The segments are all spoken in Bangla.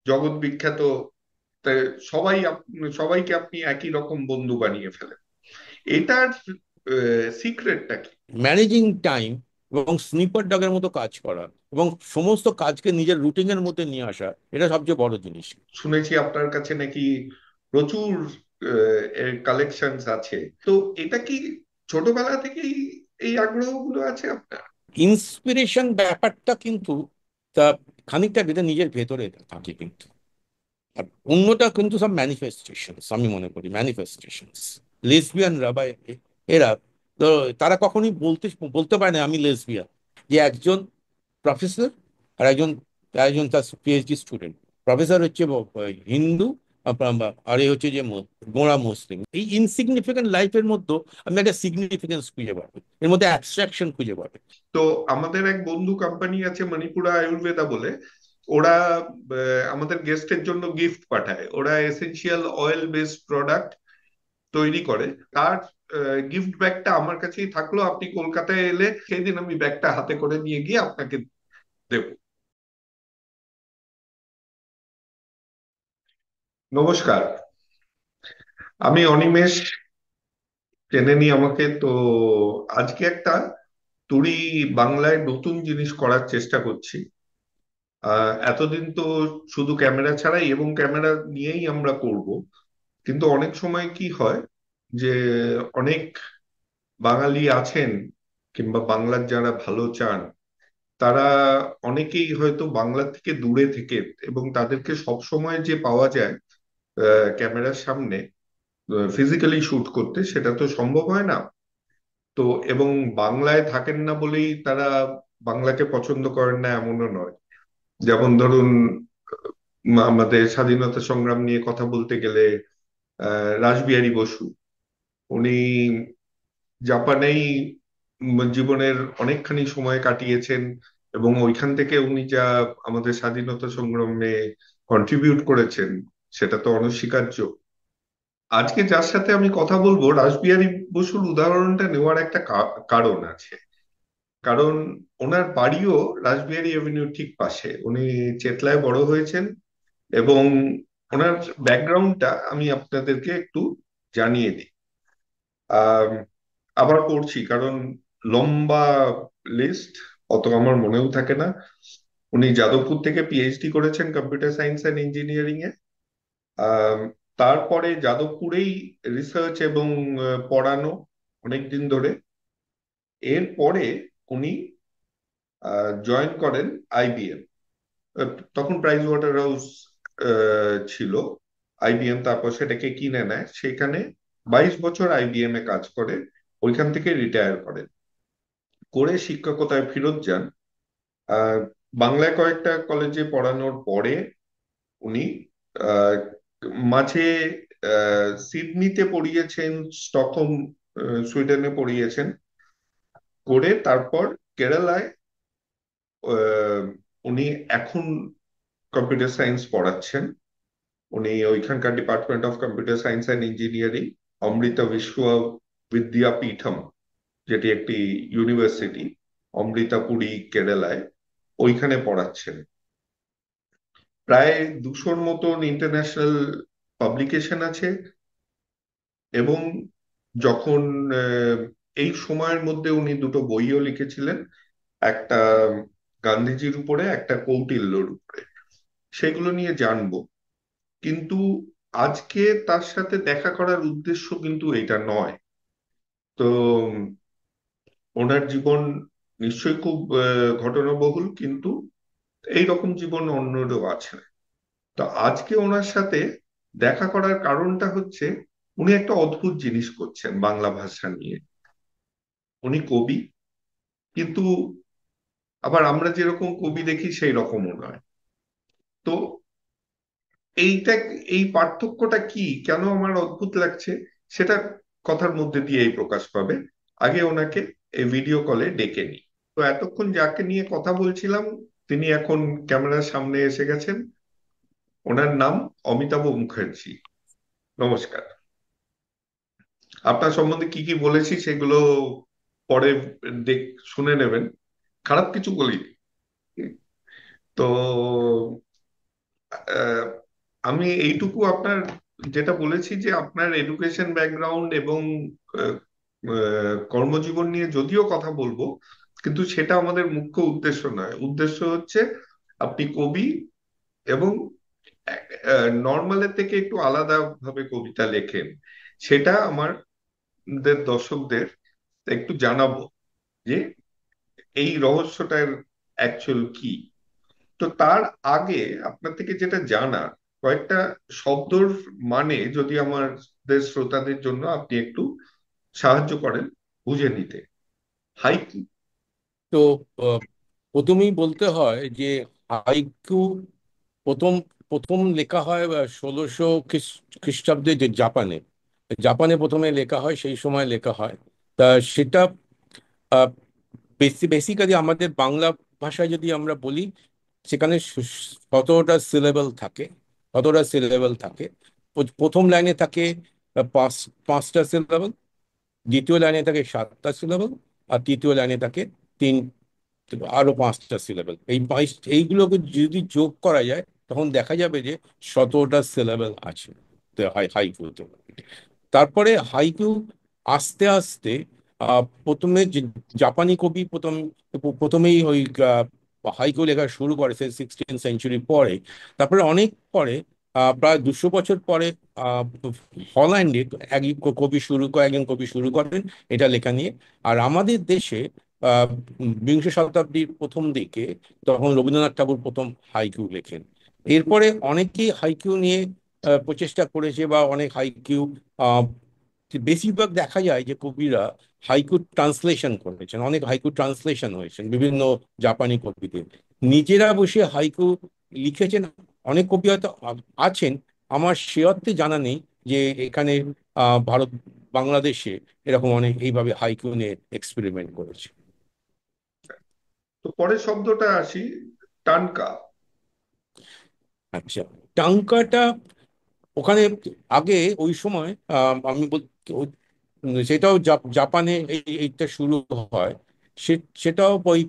জগৎ বিখ্যাত। তা সবাইকে আপনি একই রকম বন্ধু বানিয়ে ফেলেন। এটার সিক্রেটটা কি? ম্যানেজিং টাইম এবং স্নিপার ডগের মতো কাজ করা এবং সমস্ত কাজকে নিজের রুটিনের মধ্যে নিয়ে আসা, এটা সবচেয়ে বড় জিনিস। শুনেছি আপনার কাছে নাকি প্রচুর কালেকশন আছে। তো এটা কি ছোটবেলা থেকেই এই আগ্রহগুলো আছে আপনার? ইন্সপিরেশন ব্যাপারটা কিন্তু তা খানিকটা নিজের ভেতরে থাকে কিন্তু। আর অন্যটা কিন্তু সব ম্যানিফেস্টেশন, আমি মনে করি ম্যানিফেস্টেশন। লেসবিয়ানরা বা এরা, তো তারা কখনোই বলতে বলতে পারে না আমি লেসবিয়ান। যে একজন প্রফেসর আর একজন একজন তার পিএইচডি স্টুডেন্ট, প্রফেসর হচ্ছে হিন্দু, আর এ হচ্ছে যে গোঁড়া মুসলিম, এই ইনসিগনিফিকেন্ট লাইফের মধ্যে আমি একটা সিগনিফিকেন্স খুঁজে পাবো, এর মধ্যে অ্যাবস্ট্রাকশন খুঁজে পাবে। তো আমাদের এক বন্ধু কোম্পানি আছে মণিপুরা আয়ুর্বেদা বলে। ওরা আমাদের গেস্টের জন্য গিফট পাঠায়। ওরা এসেনশিয়াল অয়েল বেসড প্রোডাক্ট তৈরি করে। তার গিফট ব্যাগটা আমার কাছেই থাকলো। আপনি কলকাতায় এলে সেই দিন আমি ব্যাগটা হাতে করে নিয়ে গিয়ে আপনাকে দেবো। নমস্কার, আমি অনিমেষ। চেনেনি আমাকে তো। আজকে একটা তুড়ি বাংলায় নতুন জিনিস করার চেষ্টা করছি। এতদিন তো শুধু ক্যামেরা ছাড়াই এবং ক্যামেরা নিয়েই আমরা করব। কিন্তু অনেক সময় কি হয় যে অনেক বাঙালি আছেন কিংবা বাংলার যারা ভালো চান, তারা অনেকেই হয়তো বাংলা থেকে দূরে থেকে, এবং তাদেরকে সব সময় যে পাওয়া যায় ক্যামেরার সামনে ফিজিক্যালি শুট করতে, সেটা তো সম্ভব হয় না। তো এবং বাংলায় থাকেন না বলেই তারা বাংলাকে পছন্দ করেন না এমনও নয়। যেমন ধরুন, আমাদের স্বাধীনতা সংগ্রাম নিয়ে কথা বলতে গেলে রাসবিহারী বসু, উনি জাপানেই জীবনের অনেকখানি সময় কাটিয়েছেন, এবং ওইখান থেকে উনি যা আমাদের স্বাধীনতা সংগ্রামে কন্ট্রিবিউট করেছেন সেটা তো অনস্বীকার্য। আজকে যার সাথে আমি কথা বলবো, রাসবিহারী বসুর উদাহরণটা নেওয়ার একটা কারণ আছে। কারণ ওনার বাড়িও রাসবিহারী এভিনিউর ঠিক পাশে। উনি চেতলায় বড় হয়েছেন, এবং ওনার ব্যাকগ্রাউন্ডটা আমি আপনাদেরকে একটু জানিয়ে দিই। আহ আবার পড়ছি, কারণ লম্বা লিস্ট, অত আমার মনেও থাকে না। উনি যাদবপুর থেকে পিএইচডি করেছেন কম্পিউটার সায়েন্স অ্যান্ড ইঞ্জিনিয়ারিং এ। আহ, তারপরে যাদবপুরেই রিসার্চ এবং পড়ানো অনেকদিন ধরে। এরপরে উনি জয়েন করেন আইবিএম। তখন প্রাইস ওয়াটার হাউস ছিল। আইবিএম তারপর সেটাকে কিনে নেয়। সেখানে 22 বছর আইবিএম এ কাজ করে, ওইখান থেকে রিটায়ার করেন। করে শিক্ষকতায় ফেরত যান। আহ, বাংলায় কয়েকটা কলেজে পড়ানোর পরে উনি আহ, মাঝে সিডনিতে পড়িয়েছেন, স্টকহোম সুইডেনে পড়িয়েছেন। করে তারপর কেরালায় আহ, উনি এখন কম্পিউটার সায়েন্স পড়াচ্ছেন। উনি ওইখানকার department of computer science and engineering, Amrita বিশ্ব বিদ্যাপীঠম, যেটি একটি ইউনিভার্সিটি, অমৃতাপুরী কেরালায়, ওইখানে পড়াচ্ছেন। প্রায় 200-র মতন ইন্টারন্যাশনাল পাবলিকেশন আছে। এবং যখন এই সময়ের মধ্যে উনি দুটো বইও লিখেছিলেন, একটা গান্ধীজির উপরে, একটা কৌটিল্যর উপরে। সেগুলো নিয়ে জানবো। কিন্তু আজকে তার সাথে দেখা করার উদ্দেশ্য কিন্তু এটা নয়। তো ওনার জীবন নিশ্চয়ই খুব ঘটনাবহুল, কিন্তু এই রকম জীবন অন্যরও আছে। তো আজকে ওনার সাথে দেখা করার কারণটা হচ্ছে, উনি একটা অদ্ভুত জিনিস করছেন বাংলা ভাষা নিয়ে। উনি কবি, কিন্তু আবার আমরা যেরকম কবি দেখি সেই রকমও নয়। তো এইটা, এই পার্থক্যটা কি, কেন আমার অদ্ভুত লাগছে, সেটা কথার মধ্যে দিয়েই প্রকাশ পাবে। আগে ওনাকে এই ভিডিও কলে ডেকে নিই। তো এতক্ষণ যাকে নিয়ে কথা বলছিলাম, তিনি এখন ক্যামেরার সামনে এসে গেছেন। ওনার নাম অমিতাভ মুখার্জি। নমস্কার। আপনার সম্বন্ধে কি কি বলেছি সেগুলো পরে দেখ শুনে নেবেন। খারাপ কিছু বলিনি। তো আহ, আমি এইটুকু আপনার যেটা বলেছি যে আপনার এডুকেশন ব্যাকগ্রাউন্ড এবং আহ, কর্মজীবন নিয়ে যদিও কথা বলবো, কিন্তু সেটা আমাদের মুখ্য উদ্দেশ্য নয়। উদ্দেশ্য হচ্ছে আপনি কবি এবং নর্মালের থেকে একটু আলাদা ভাবে কবিতা লেখেন, সেটা আমাদের দর্শকদের একটু জানাবো যে এই রহস্যটার অ্যাকচুয়াল কি। তো তার আগে আপনার থেকে যেটা জানার, কয়েকটা শব্দর মানে যদি আমাদের শ্রোতাদের জন্য আপনি একটু সাহায্য করেন বুঝে নিতে। হাইকু। তো আহ, প্রথমেই বলতে হয় যে হাইকু প্রথম প্রথম লেখা হয় 1600 খ্রিস্টাব্দে, যে জাপানে জাপানে প্রথমে লেখা হয়, সেই সময় লেখা হয়। তা সেটা বেসিক্যালি আমাদের বাংলা ভাষায় যদি আমরা বলি, সেখানে 17টা সিলেবল থাকে। প্রথম লাইনে থাকে পাঁচ 5টা সিলেবল, দ্বিতীয় লাইনে থাকে 7টা সিলেবল, আর তৃতীয় লাইনে থাকে তিন আরো 5টা সিলেবল। এইগুলোকে যদি যোগ করা যায়, তখন দেখা যাবে যে 17টা সিলেবল আছে হাইকুতে। তারপরে হাইকিউ আস্তে আস্তে প্রথমে যে জাপানি কবি প্রথমেই ওই হাইকিউ লেখা শুরু করে 16th সেঞ্চুরি পরে। তারপরে অনেক পরে, প্রায় 200 বছর পরে, আহ, হল্যান্ডে একজন কবি শুরু করেন এটা লেখা নিয়ে। আর আমাদের দেশে আহ, বিংশ শতাব্দীর প্রথম দিকে তখন রবীন্দ্রনাথ ঠাকুর প্রথম হাইকিউ লেখেন। এরপরে অনেকেই হাইকিউ নিয়ে প্রচেষ্টা করেছে, বা অনেক হাইকিউ, বেশিরভাগ দেখা যায় যে কবিরা হাইকু ট্রান্সলেশন করেছেন, অনেক হাইকু ট্রান্সলেশন হয়েছেন বিভিন্ন জাপানি কবিদের। নিজেরা বসে হাইকু লিখেছেন অনেক কবি হয়তো আছেন, আমার সে অর্থে জানা নেই যে এখানে ভারত বাংলাদেশে এরকম অনেক এইভাবে হাইকু নিয়ে এক্সপেরিমেন্ট করেছে। তো পরের শব্দটা আসি, টানকা। আচ্ছা, টাঙ্কাটা ওখানে আগে ওই সময় সেটাও জাপানে এইটা শুরু হয়। সেটাও ওই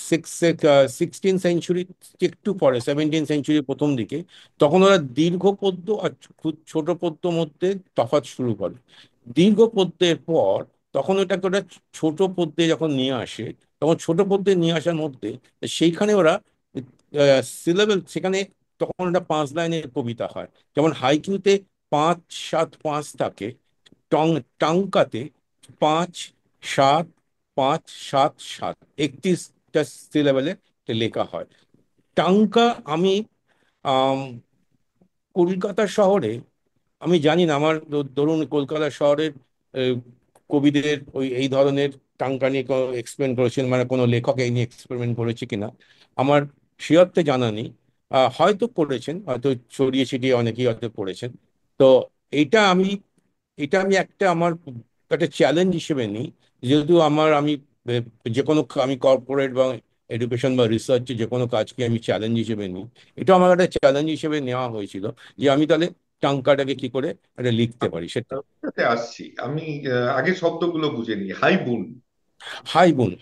16th সেঞ্চুরি, একটু পরে 17th সেঞ্চুরির প্রথম দিকে। তখন ওরা দীর্ঘ পদ্য আর খুব ছোট পদ্য মধ্যে তফাৎ শুরু করে। দীর্ঘ পদ্যের পর তখন ওটাকে ওরা ছোট পদ্যে যখন নিয়ে আসে, তখন ছোট পদ্যে নিয়ে আসার মধ্যে সেইখানে ওরা সিলেবেল, সেখানে তখন ওটা 5 লাইনের কবিতা হয়। যেমন হাইকিউতে 5 7 5 থাকে, টং টাংকাতে 5 7 5 7 7, 31টা সিলেবেলে লেখা হয়। টাংকা আমি আম, কলকাতা শহরে, আমি জানি না, আমার ধরুন কলকাতা শহরের আহ, কবিদের এই ধরনের টাঙ্কা নিয়ে এক্সপেরিমেন্ট করেছেন, মানে কোনো লেখক এই নিয়ে এক্সপেরিমেন্ট করেছে কিনা আমার সে অর্থে জানা নেই। হয়তো করেছেন, হয়তো ছড়িয়ে ছিটিয়ে অনেকেই হয়তো করেছেন। তো এইটা আমি এটা একটা আমার একটা চ্যালেঞ্জ হিসেবে নিই। যেহেতু যে কোনো আমি কর্পোরেট বা এডুকেশন বা রিসার্চে যে কোনো কাজকে আমি চ্যালেঞ্জ হিসেবে নিই। এটা আমার একটা চ্যালেঞ্জ হিসেবে নেওয়া হয়েছিল যে আমি তাহলে টাঙ্কাটাকে কি করে এটা লিখতে পারি সেটা। ওটাতে আসছি আমি। আগে শব্দগুলো বুঝে নিই। হাইবুন।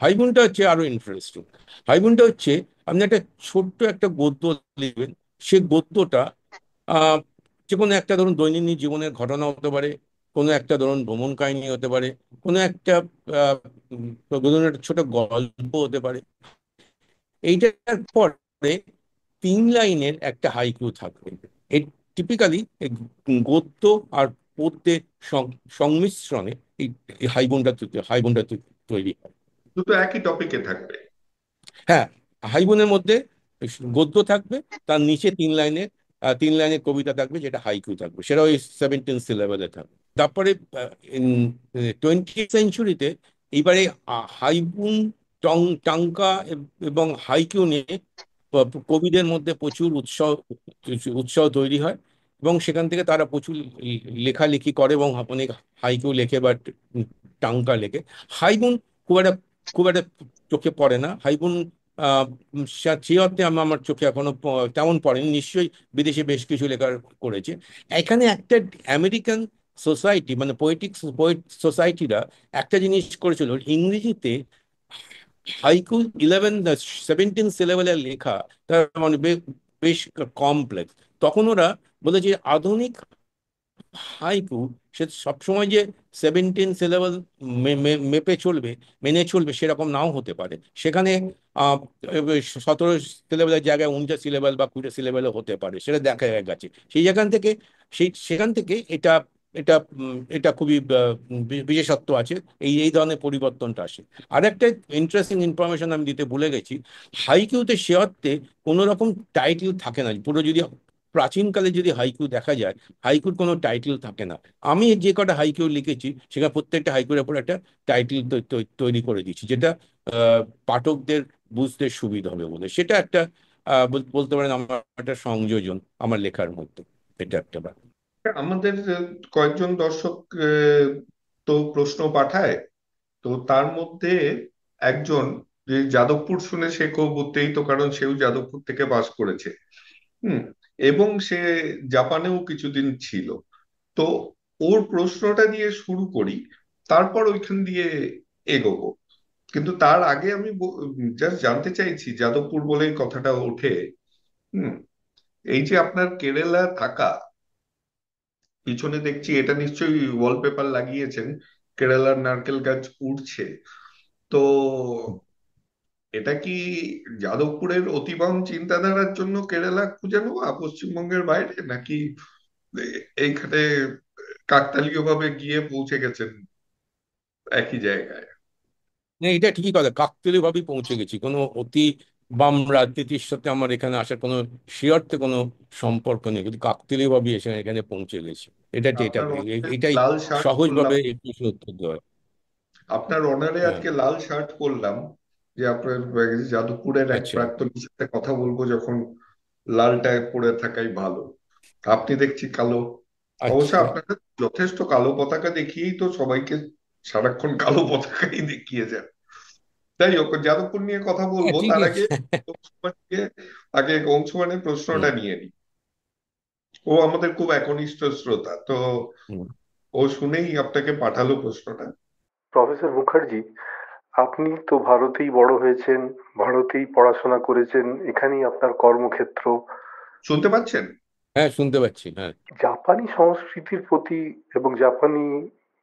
হাইবুনটা হচ্ছে আরো ইন্টারেস্টিং। হাইবুনটা হচ্ছে আপনি একটা ছোট্ট একটা গদ্য লিখবেন। সে গদ্যটা আহ যে কোনো একটা ধরুন দৈনন্দিন জীবনের ঘটনা হতে পারে, কোনো একটা ধরুন ভ্রমণ কাহিনী হতে পারে, কোনো একটা আহ ধরুন একটা ছোট গল্প হতে পারে। এইটার পরে 3 লাইনের একটা হাইকু থাকবে। এই টিপিক্যালি গদ্য আর পদ্যের সংমিশ্রণে এই হাইবুনটা তৈরি হয়। দুটো একই টপিকে থাকবে। হ্যাঁ, হাইবুনের মধ্যে গদ্য থাকবে, তার নিচে 3 লাইনের কবিতা থাকবে, যেটা হাইকু থাকবে, সেটা ওই 17th সিলেবাসে থাকবে। তারপরে 20th সেঞ্চুরিতে এইবারে হাইবুন, টাঙ্কা এবং হাইকিউ নিয়ে কবিদের মধ্যে প্রচুর উৎসাহ তৈরি হয়, এবং সেখান থেকে তারা প্রচুর লেখালেখি করে এবং অনেক হাইকিউ লেখে বা টাঙ্কা লেখে। হাইবুন খুব একটা খুব একটা চোখে পড়ে না। হাইবুন আহ সে অর্থে আমার চোখে এখনো তেমন পড়েনি, নিশ্চয়ই বিদেশে বেশ কিছু লেখা করেছে। এখানে একটা আমেরিকান সোসাইটি, মানে পোয়েট সোসাইটিরা একটা জিনিস করেছিল ইংরেজিতে। হাইকু 17th সিলেবাসের লেখা, তার মানে বেশ কমপ্লেক্স। তখন ওরা বলেছে আধুনিক হাইকু সে সবসময় যে 17 সিলেবল মেপে চলবে, মেনে চলবে, সেরকম নাও হতে পারে। সেখানে 17 সিলেবলের জায়গায় 49 সিলেবল বা 20 সিলেবলও হতে পারে, সেটা দেখা গেছে। সেখান থেকে এটা এটা এটা খুবই বিশেষত্ব আছে। এই ধরনের পরিবর্তনটা আসে। আর একটা ইন্টারেস্টিং ইনফরমেশন আমি দিতে ভুলে গেছি। হাইকিউতে সে অর্থে কোনো রকম টাইটেল থাকে না। পুরো যদি প্রাচীনকালে যদি হাইকিউ দেখা যায়, হাইকুর কোনো টাইটেল থাকে না। আমি যে কটা হাইকিউ লিখেছি সেখানে প্রত্যেকটা হাইকুর উপর একটা টাইটেল তৈরি করে দিচ্ছি, যেটা পাঠকদের বুঝতে সুবিধা হবে বলে। সেটা একটা বলতে পারেন আমার একটা সংযোজন আমার লেখার মধ্যে। এটা একটা ব্যাপার। আমাদের কয়েকজন দর্শক তো প্রশ্ন পাঠায়, তো তার মধ্যে একজন, যে যাদবপুর শুনে সে খুব উত্তেজিত, কারণ সেও যাদবপুর থেকে পাস করেছে। হুম। এবং সে জাপানেও কিছুদিন ছিল। তো ওর প্রশ্নটা দিয়ে শুরু করি, তারপর ওইখান দিয়ে এগোবো। কিন্তু তার আগে আমি জাস্ট জানতে চাইছি, যাদবপুর বলেই কথাটা ওঠে। হুম। এই যে আপনার কেরালা থাকা, পিছনে দেখছি এটা নিশ্চয়ই ওয়ালপেপার লাগিয়েছেন, কেরালার নারকেল গাছ উঠছে। তো এটা কি যাদবপুরের অতিবাহন চিন্তাধারার জন্য কেরালা খুঁজে নেওয়া পশ্চিমবঙ্গের বাইরে, নাকি এইখানে কাকতালীয় ভাবে গিয়ে পৌঁছে গেছেন একই জায়গায়? না, এটা ঠিকই কথা, কাকতালীয় ভাবেই পৌঁছে গেছি। কোনো অতি বাম রাজনীতির সাথে আমার এখানে আসার কোনো সে অর্থে কোনো সম্পর্ক নেই, কিন্তু কাকতালীয় ভাবেই এসে এখানে পৌঁছে গেছি। এটা আপনার অনারে এটাই লাল শার্ট সহজভাবে পরলাম, এই প্রশ্নের উত্তর দেওয়া। আপনার অনারে হ্যাঁ। আজকে লাল শার্ট পরলাম, যে আপনার যাদবপুরের এক আচ্ছা। প্রাক্তনীর সাথে কথা বলবো যখন, লালটা পরে থাকাই ভালো। আপনি দেখছি কালো। অবশ্য আচ্ছা। আপনারা যথেষ্ট কালো পতাকা দেখিয়েই তো সবাইকে সারাক্ষণ কালো পতাকাই দেখিয়ে যান। যাই হোক, যাদবপুর নিয়ে কথা হ্যাঁ, বলবো, তার ঠিকই আগে আছে। আগে অংশমানের হুম। প্রশ্নটা নিয়ে নিই। ও আমাদের খুব একনিষ্ঠ শ্রোতা তো, হুম। ও শুনেই আপনাকে পাঠালো প্রশ্নটা। প্রফেসর মুখার্জি, আপনি তো ভারতেই বড় হয়েছেন, ভারতেই পড়াশোনা করেছেন, এখানেই আপনার কর্মক্ষেত্র। শুনতে পাচ্ছেন? হ্যাঁ, শুনতে পাচ্ছি, হ্যাঁ। জাপানি সংস্কৃতির প্রতি এবং জাপানি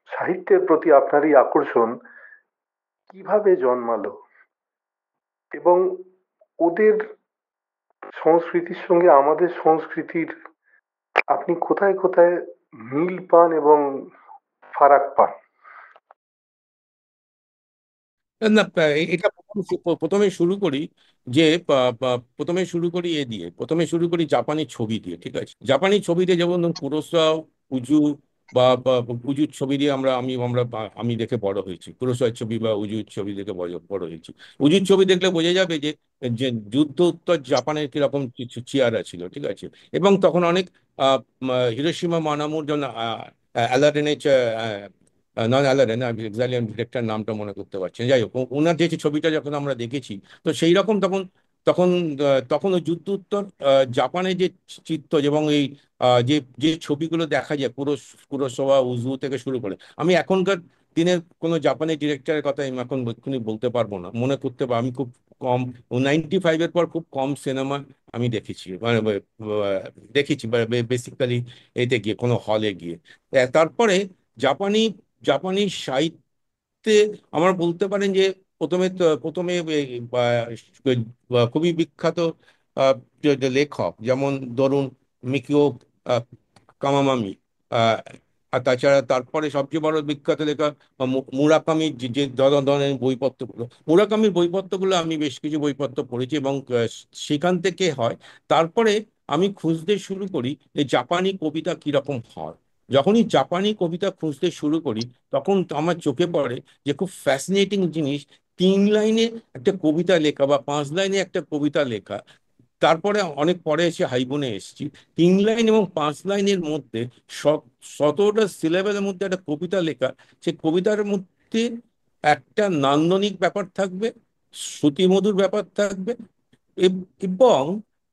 সাহিত্যের প্রতি আপনার এই আকর্ষণ কিভাবে জন্মালো, এবং ওদের সংস্কৃতির সঙ্গে আমাদের সংস্কৃতির আপনি কোথায় কোথায় মিল পান এবং ফারাক পান? না, এটা প্রথমে শুরু করি যে প্রথমে শুরু করি এ দিয়ে, প্রথমে শুরু করি জাপানি ছবি দিয়ে। ঠিক আছে, জাপানি ছবিতে যেমন ধরুন কুরোসাওয়া, উজু বা উজুর ছবি দিয়ে আমি দেখে বড় হয়েছি। কুরোসাওয়ার ছবি বা উজুর ছবি দেখে বড় বড় হয়েছি। উজুর ছবি দেখলে বোঝা যাবে যে যে যুদ্ধ উত্তর জাপানের কিরকম চেয়ারা ছিল। ঠিক আছে, এবং তখন অনেক হিরোশিমা মানামুর জন্য অ্যালারেনের নন অ্যালারেন, আমি এক্স্যাক্টলি আমি ডিরেক্টর নামটা মনে করতে পারছি না। যাই হোক, ওনার যে ছবিটা যখন আমরা দেখেছি, তো সেই রকম তখন তখন তখন ওই যুদ্ধ উত্তর জাপানের যে চিত্র এবং এই যে যে ছবিগুলো দেখা যায় কুরোসাওয়া, উজু থেকে শুরু করে, আমি এখনকার দিনের কোনো জাপানের ডিরেক্টরের কথা আমি এখন এক্ষুনি বলতে পারবো না, মনে করতে পারবো। আমি খুব কম, 95-এর পর খুব কম সিনেমা আমি দেখেছি, মানে দেখেছি বেসিক্যালি এতে গিয়ে, কোনো হলে গিয়ে। তারপরে জাপানি জাপানি সাহিত্যে আমার বলতে পারেন যে প্রথমে খুবই বিখ্যাত যে লেখক যেমন ধরুন মিকিও আহ, কামামামি। আহ, আর তাছাড়া তারপরে সবচেয়ে বড় বিখ্যাত লেখক মুরাকামির যে যে ধরনের বইপত্রগুলো, মুরাকামির বইপত্রগুলো আমি বেশ কিছু বইপত্র পড়েছি, এবং সেখান থেকে হয়। তারপরে আমি খুঁজতে শুরু করি যে জাপানি কবিতা কিরকম হয়। যখনই জাপানি কবিতা খুঁজতে শুরু করি, তখন আমার চোখে পড়ে যে খুব ফ্যাসিনেটিং জিনিস, 3 লাইনে একটা কবিতা লেখা বা 5 লাইনে একটা কবিতা লেখা। তারপরে অনেক পরে এসে হাইবনে এসেছি, 3 লাইন এবং 5 লাইনের মধ্যে 17টা সিলেবাসের মধ্যে একটা কবিতা লেখা। সে কবিতার মধ্যে একটা নান্দনিক ব্যাপার থাকবে, শ্রুতিমধুর ব্যাপার থাকবে, এবং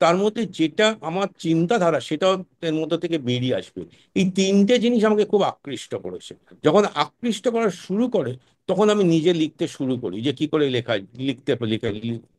তার মধ্যে যেটা আমার চিন্তাধারা সেটাও এর মধ্যে থেকে বেরিয়ে আসবে। এই তিনটে জিনিস আমাকে খুব আকৃষ্ট করেছে। যখন আকৃষ্ট করা শুরু করে তখন আমি নিজে লিখতে শুরু করি যে কি করে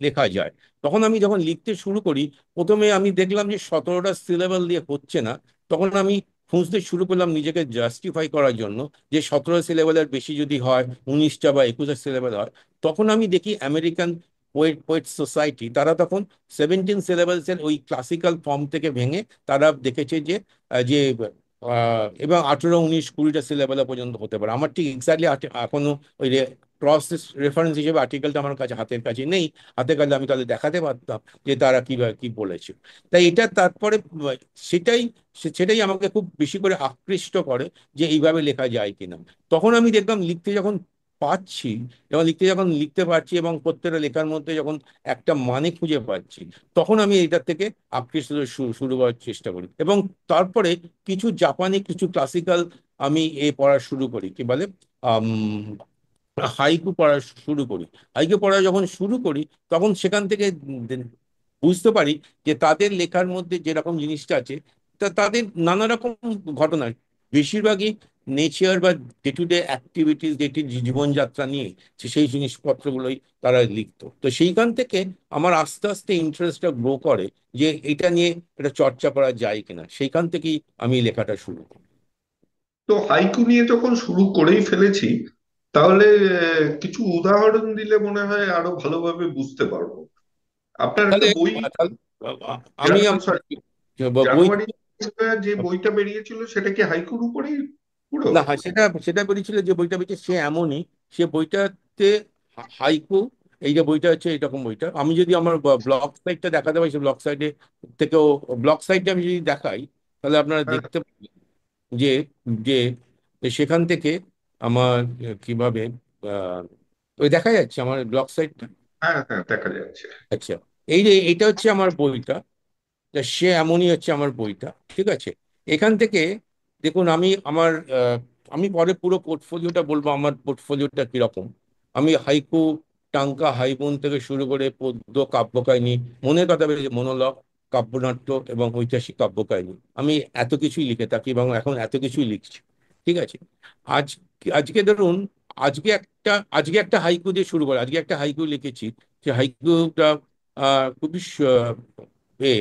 লেখা যায়। তখন আমি যখন লিখতে শুরু করি, প্রথমে আমি দেখলাম যে 17টা সিলেবাল দিয়ে হচ্ছে না। তখন আমি খুঁজতে শুরু করলাম নিজেকে জাস্টিফাই করার জন্য যে 17 সিলেবালের বেশি যদি হয়, 19টা বা 21 সিলেবাল হয়। তখন আমি দেখি আমেরিকান পোয়েট সোসাইটি তারা তখন 17 সিলেবালসের ওই ক্লাসিক্যাল ফর্ম থেকে ভেঙে তারা দেখেছে যে এবং 18, 19, 20টা সিলেবাল পর্যন্ত হতে পারে। আমার ঠিক এক্স্যাক্টলি এখনো ওই ক্রস রেফারেন্স হিসেবে আর্টিকেলটা আমার কাছে হাতের কাছে নেই। হাতে কাছে আমি তাহলে দেখাতে পারতাম যে তারা কিভাবে কি বলেছে। তাই এটা তারপরে সেটাই সেটাই আমাকে খুব বেশি করে আকৃষ্ট করে যে এইভাবে লেখা যায় কিনা। তখন আমি দেখলাম লিখতে যখন পাচ্ছি, যখন লিখতে পারছি এবং প্রত্যেকটা লেখার মধ্যে যখন একটা মানে খুঁজে পাচ্ছি, তখন আমি এটার থেকে আকৃষ্ট হতে শুরু করার চেষ্টা করি। এবং তারপরে কিছু জাপানি, কিছু ক্লাসিক্যাল আমি পড়া শুরু করি, কি বলে, আম, হাইকু পড়া শুরু করি। হাইকু পড়া যখন শুরু করি তখন সেখান থেকে বুঝতে পারি যে তাদের লেখার মধ্যে যেরকম জিনিসটা আছে, তা তাদের নানা রকম ঘটনা, বেশিরভাগই নেচার বা day to day activities, day to জীবনযাত্রা নিয়ে সেই জিনিসপত্রগুলোই তারা লিখতো। তো সেইখান থেকে আমার আস্তে আস্তে ইন্টারেস্টটা গ্রো করে যে এটা নিয়ে এটা চর্চা করা যায় কিনা। সেইখান থেকেই আমি লেখাটা শুরু করি। তো হাইকু নিয়ে যখন শুরু করেই ফেলেছি, তাহলে কিছু উদাহরণ দিলে মনে হয় আরো ভালোভাবে বুঝতে পারবো। আপনার একটা তাহলে বই, তাহলে, আমি আমার সরি, বই, জানুয়ারি যে বইটা বেরিয়েছিল সেটা কি হাইকুর উপরেই পুরো? না হয় সেটা সেটা বেরিয়েছিল, যে বইটা বেরিয়েছে সে এমনই। সে বইটাতে হাইকু, এই যে বইটা হচ্ছে এরকম বইটা, আমি যদি আমার ব্লগ সাইটটা দেখাতে পারি, সেই ব্লগ সাইটে থেকেও, ব্লগ সাইটে আমি যদি দেখাই তাহলে আপনারা হ্যাঁ, দেখতে পাবেন যে যে সেখান থেকে আমার কিভাবে আহ, ওই দেখা যাচ্ছে আমার ব্লগ সাইটটা। হ্যাঁ, হ্যাঁ, দেখা যাচ্ছে। আচ্ছা, এই যে এটা হচ্ছে আমার বইটা, তা সে এমনই হচ্ছে আমার বইটা, ঠিক আছে। এখান থেকে দেখুন, আমি পরে পুরো পোর্টফোলিওটা বলবো, আমার পোর্টফোলিওটা কিরকম। আমি হাইকু, টাঙ্কা, হাইবুন থেকে শুরু করে পদ্য, কাব্যকাহিনী, মনের কথা বেরিয়েছে, মনোলগ, কাব্যনাট্য এবং ঐতিহাসিক কাব্যকাহিনী, আমি এত কিছুই লিখে থাকি এবং এখন এত কিছুই লিখছি, ঠিক আছে। আজ আজকে ধরুন, আজকে একটা হাইকু দিয়ে শুরু করে, আজকে একটা হাইকু লিখেছি। যে হাইকুটা খুবই এ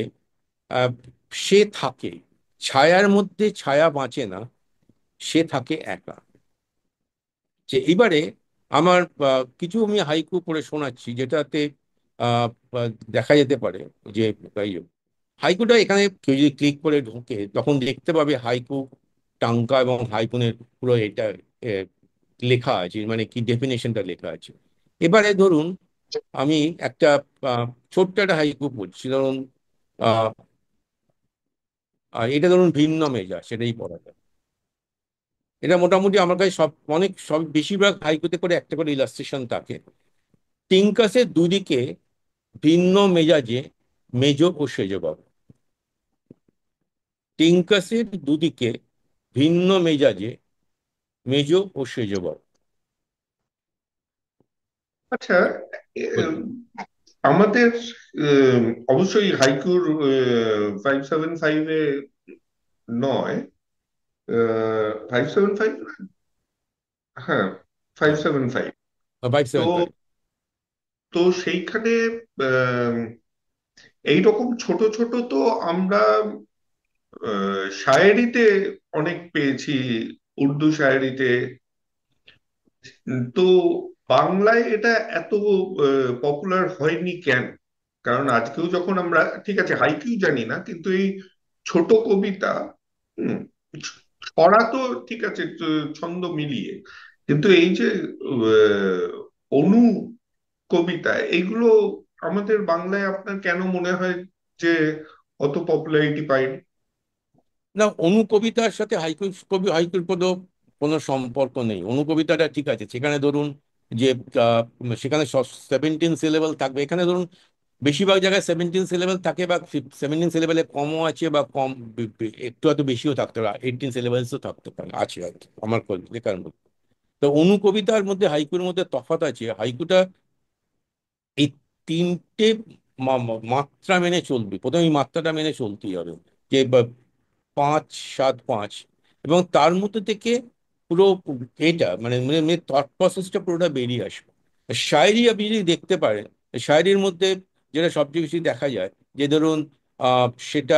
আহ, সে থাকে ছায়ার মধ্যে, ছায়া বাঁচে না, সে থাকে একা। যে এবারে আমার কিছু আমি হাইকু পড়ে শোনাচ্ছি, যেটাতে আহ, আহ, দেখা যেতে পারে যে এই হাইকুটা, এখানে কেউ যদি ক্লিক করে ঢোকে তখন দেখতে পাবে হাইকু, টাঙ্কা এবং হাইকুনের পুরো এটা আহ, লেখা আছে, মানে কি ডেফিনেশনটা লেখা আছে। এবারে ধরুন আমি একটা আহ, ছোট্ট একটা হাইকু পড়ছি, ধরুন আহ, এটা ধরুন ভিন্ন মেজা, সেটাই পড়া যায়। এটা মোটামুটি আমার কাছে সব বেশিরভাগ হাইকুতে করে একটা করে ইলাস্ট্রেশন থাকে। টিঙ্কাসের দুদিকে ভিন্ন মেজাজে মেজ ও সেজ বাবু। টিঙ্কাসের দুদিকে ভিন্ন মেজাজে মেজ ও সেজ বাবু। আচ্ছা, বলুন। উম, আমাদের উম, অবশ্যই হাইকুর 575-এ নয়, 575, হ্যাঁ, 575। 575। তো তো সেইখানে আহ, এইরকম ছোট ছোট তো আমরা শায়েরিতে অনেক পেয়েছি, উর্দু শায়েরিতে। তো বাংলায় এটা এত পপুলার হয়নি কেন? কারণ আজকেও যখন আমরা, ঠিক আছে হাইকিউ জানি না, কিন্তু এই ছোট কবিতা, হুম, ছড়া তো ঠিক আছে, ছন্দ মিলিয়ে, কিন্তু এই যে আহ, অনু কবিতা, এগুলো আমাদের বাংলায় আপনার কেন মনে হয় যে অত পপুলারিটি পায়নি? না, অনুকবিতার সাথে হাইকুর কোনো সম্পর্ক নেই। অনুকবিতাটা ঠিক আছে, সেখানে ধরুন যে আহ, সেখানে 17 সিলেবাল থাকবে। এখানে ধরুন বেশিরভাগ জায়গায় 17 সিলেবাল থাকে, বা 17 সিলেবালে কমও আছে, বা একটু হয়তো বেশিও থাকতে পারে, 18 সিলেবালসও থাকতে পারে, আছে হয়তো আমার লেখার মধ্যে। তো অনুকবিতার মধ্যে হাইকুর মধ্যে তফাৎ আছে। হাইকুটা এই তিনটে মাত্রা মেনে চলবে, প্রথমে এই মাত্রাটা মেনে চলতেই হবে, যে 5-7-5, এবং তার মধ্যে থেকে পুরো এটা মানে থট প্রসেসটা পুরোটা বেরিয়ে আসবে। শায়েরি আপনি যদি দেখতে পারেন, শায়েরির মধ্যে যেটা সবচেয়ে বেশি দেখা যায়, যে ধরুন সেটা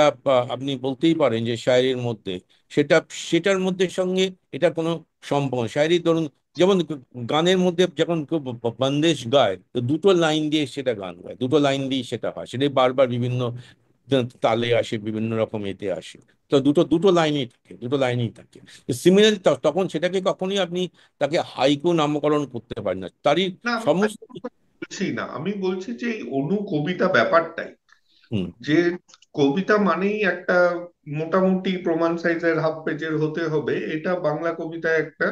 আপনি বলতেই পারেন যে শায়েরির মধ্যে সেটা সেটার মধ্যে সঙ্গে এটা কোনো সম্পর্ক শায়েরি ধরুন, যেমন গানের মধ্যে যখন কেউ বন্দেশ গায়, তো দুটো লাইন দিয়ে সেটা গান গায়, দুটো লাইন দিয়ে সেটা হয়, সেটাই বারবার বিভিন্ন তালে আসে, বিভিন্ন রকম এতে আসে। তো দুটো দুটো লাইনই থাকে, দুটো লাইনই থাকে। সিমিলারলি তখন সেটাকে কখনোই আপনি তাকে হাইকু নামকরণ করতে পারেন না, তারই না, আমি সমস্ত। হাইকুর কথা বলছি না, আমি বলছি যে এই অনু কবিতা ব্যাপারটাই, হুম। যে কবিতা মানেই একটা মোটামুটি প্রমাণ সাইজের হাফ পেজের হতে হবে, এটা বাংলা কবিতায় একটা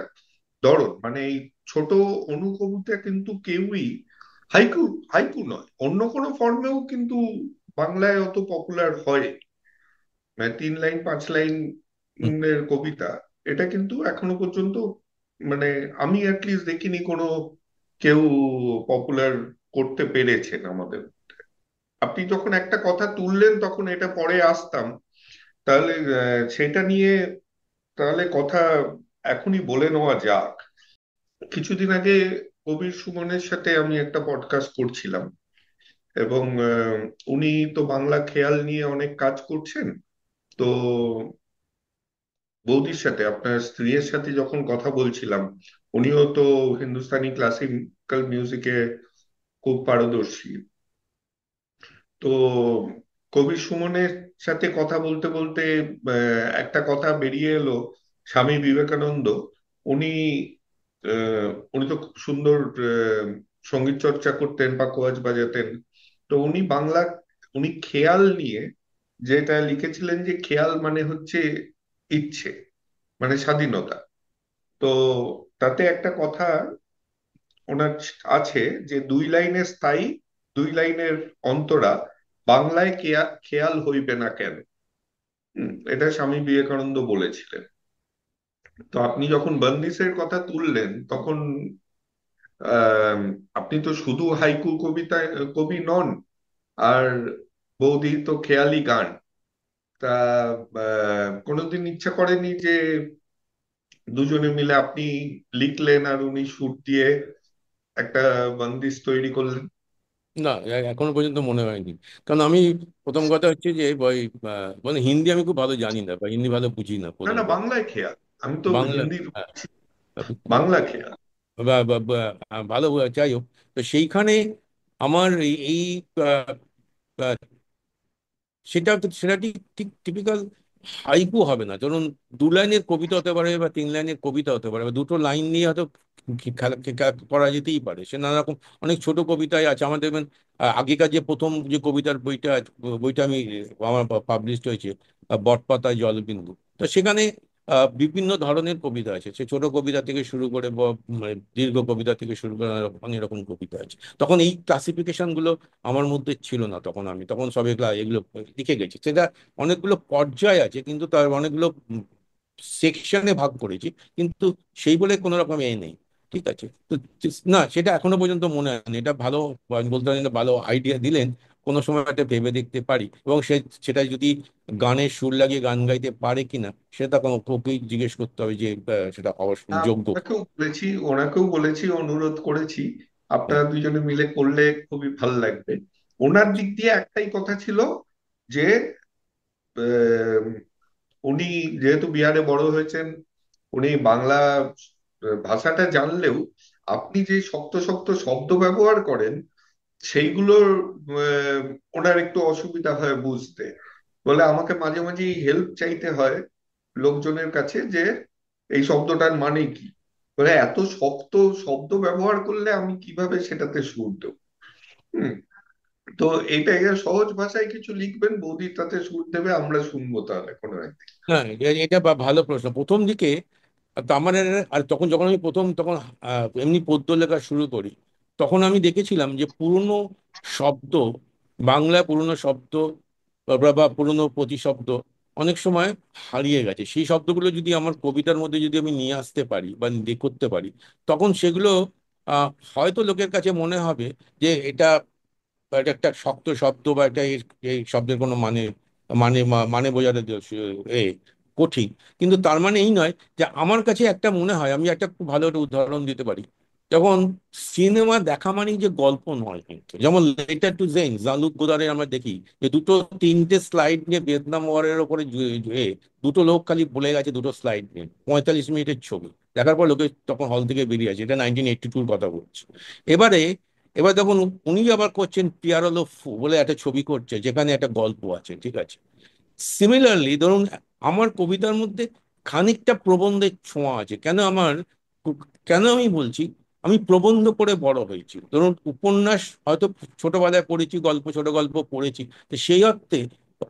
ধরন। মানে এই ছোট অনু কবিতা কিন্তু কেউই হাইকু, হাইকু নয়, অন্য কোনো ফর্মেও কিন্তু বাংলায় অত পপুলার হয়, মানে 3 লাইন 5 লাইন হুম। এর কবিতা, এটা কিন্তু এখনো পর্যন্ত, মানে আমি অ্যাটলিস্ট দেখিনি কোনো কেউ পপুলার করতে পেরেছেন আমাদের। আপনি যখন একটা কথা তুললেন তখন এটা পরে আসতাম, তাহলে সেটা নিয়ে তাহলে কথা এখনই বলে নেওয়া যাক। কিছুদিন আগে কবির সুমনের সাথে আমি একটা পডকাস্ট করছিলাম, এবং উনি তো বাংলা খেয়াল নিয়ে অনেক কাজ করছেন। তো বৌদির সাথে, আপনার স্ত্রীর সাথে যখন কথা বলছিলাম, উনিও তো হিন্দুস্তানি ক্লাসিক্যাল মিউজিকে খুব পারদর্শী। তো কবি সুমনের সাথে কথা বলতে বলতে একটা কথা বেরিয়ে এলো, স্বামী বিবেকানন্দ, উনি উনি তো খুব সুন্দর সঙ্গীত চর্চা করতেন বা কোয়াজ বাজাতেন। তো উনি খেয়াল নিয়ে যেটা লিখেছিলেন, যে খেয়াল মানে হচ্ছে ইচ্ছে, মানে স্বাধীনতা। তো তাতে একটা কথা ওনার আছে, যে 2 লাইনের স্থায়ী, 2 লাইনের অন্তরা, বাংলায় খেয়াল হইবে না কেন। এটা স্বামী বিবেকানন্দ বলেছিলেন। তো আপনি যখন বন্দিশের কথা তুললেন, তখন আহ আপনি তো শুধু হাইকু কবি নন, আর বৌদি তো খেয়ালি গান। তা কোনোদিন ইচ্ছা করেনি যে দুজনে মিলে, আপনি লিখলেন আর উনি সুর দিয়ে একটা বন্দিশ তৈরি করলেন? না, এখনো পর্যন্ত মনে হয়নি। কারণ আমি, প্রথম কথা হচ্ছে যে ওই মানে হিন্দি আমি খুব ভালো জানি না, বা হিন্দি ভালো বুঝি না, না প্রথম না, কথা। বাংলায় খেয়াল, আমি তো বাংলা, হিন্দি, হ্যাঁ, বাংলা খেয়াল। ভালো, যাই হোক। তো সেইখানে আমার এই আহ, আহ, সেটা ঠিক ঠিক টিপিক্যাল হাইকু হবে না। ধরুন 2 লাইনের কবিতা হতে পারে, বা 3 লাইনের কবিতা হতে পারে, বা দুটো লাইন নিয়ে হয়তো খেলা করা যেতেই পারে। সে নানা রকম অনেক ছোট কবিতায় আছে আমাদের, যেমন আগেকার যে প্রথম যে কবিতার বইটা বইটা আমি আমার পাবলিশড হয়েছে, বটপাতায় জলবিন্দু। তো সেখানে বিভিন্ন ধরনের কবিতা আছে, সে ছোট কবিতা থেকে শুরু করে মানে দীর্ঘ কবিতা থেকে শুরু করে অনেক রকম কবিতা আছে। তখন এই ক্লাসিফিকেশন গুলো আমার মধ্যে ছিল না, তখন আমি তখন সব এগুলো লিখে গেছি। সেটা অনেকগুলো পর্যায় আছে, কিন্তু তার অনেকগুলো সেকশনে ভাগ করেছি, কিন্তু সেই বলে কোনো রকম এ নেই। ঠিক আছে, তো না, সেটা এখনো পর্যন্ত মনে হয়নি। এটা ভালো, আমি বলতে পারি না, ভালো আইডিয়া দিলেন। কোনো সময় একটা ভেবে দেখতে পারি, এবং সেটা যদি গানের সুর লাগিয়ে গান গাইতে পারে কিনা, সেটা কোনো ওকেই জিজ্ঞেস করতে হবে, যে সেটা হওয়ার যোগ্য। ওনাকেও বলেছি, অনুরোধ করেছি, হ্যাঁ। আপনারা দুজনে মিলে করলে খুবই ভালো লাগবে। ওনার দিক দিয়ে একটাই কথা ছিল, যে আহ, উনি যেহেতু বিহারে বড় হয়েছেন, উনি বাংলা ভাষাটা জানলেও আপনি যে শক্ত শক্ত শব্দ ব্যবহার করেন, সেইগুলোর ওনার একটু অসুবিধা হয় বুঝতে। বলে আমাকে মাঝে মাঝে হেল্প চাইতে হয় লোকজনের কাছে, যে এই শব্দটার মানে কি। বলে এত শক্ত শব্দ ব্যবহার করলে আমি কিভাবে সেটাতে সুর দেব। হুম। তো এটা সহজ ভাষায় কিছু লিখবেন, বৌদি তাতে সুর দেবে, আমরা শুনবো তাহলে কোনো একদিন। না, এটা ভালো প্রশ্ন। প্রথম দিকে তো আমার আর তখন যখন আমি প্রথম তখন এমনি পদ্য লেখা শুরু করি, তখন আমি দেখেছিলাম যে পুরনো শব্দ, বাংলা পুরনো শব্দ বা পুরনো প্রতিশব্দ অনেক সময় হারিয়ে গেছে। সেই শব্দগুলো যদি আমার কবিতার মধ্যে যদি আমি নিয়ে আসতে পারি বা করতে পারি, তখন সেগুলো হয়তো লোকের কাছে মনে হবে যে এটা এটা একটা শক্ত শব্দ বা এটা এই শব্দের কোনো মানে মানে মানে বোঝাতে এ কঠিন, কিন্তু তার মানে এই নয় যে আমার কাছে একটা মনে হয়, আমি একটা খুব ভালো একটা উদাহরণ দিতে পারি। যখন সিনেমা দেখা মানেই যে গল্প নয়, কিন্তু যেমন লেটার টু জেন জালুক গোদারে আমরা দেখি যে দুটো তিনটে স্লাইড নিয়ে ভিয়েতনাম ওয়ারের ওপরে দুটো লোক খালি বলে গেছে দুটো স্লাইড নিয়ে 45 মিনিটের ছবি দেখার পর লোকে তখন হল থেকে বেরিয়ে আছে। এটা 1982-র কথা বলছে। এবারে এবার দেখুন উনি আবার করছেন পিয়ারলো ফু বলে একটা ছবি করছে যেখানে একটা গল্প আছে, ঠিক আছে। সিমিলারলি ধরুন আমার কবিতার মধ্যে খানিকটা প্রবন্ধের ছোঁয়া আছে। কেন আমি বলছি, আমি প্রবন্ধ পড়ে বড় হয়েছি। ধরুন উপন্যাস হয়তো ছোটবেলায় পড়েছি, ছোট গল্প পড়েছি, তো সেই অর্থে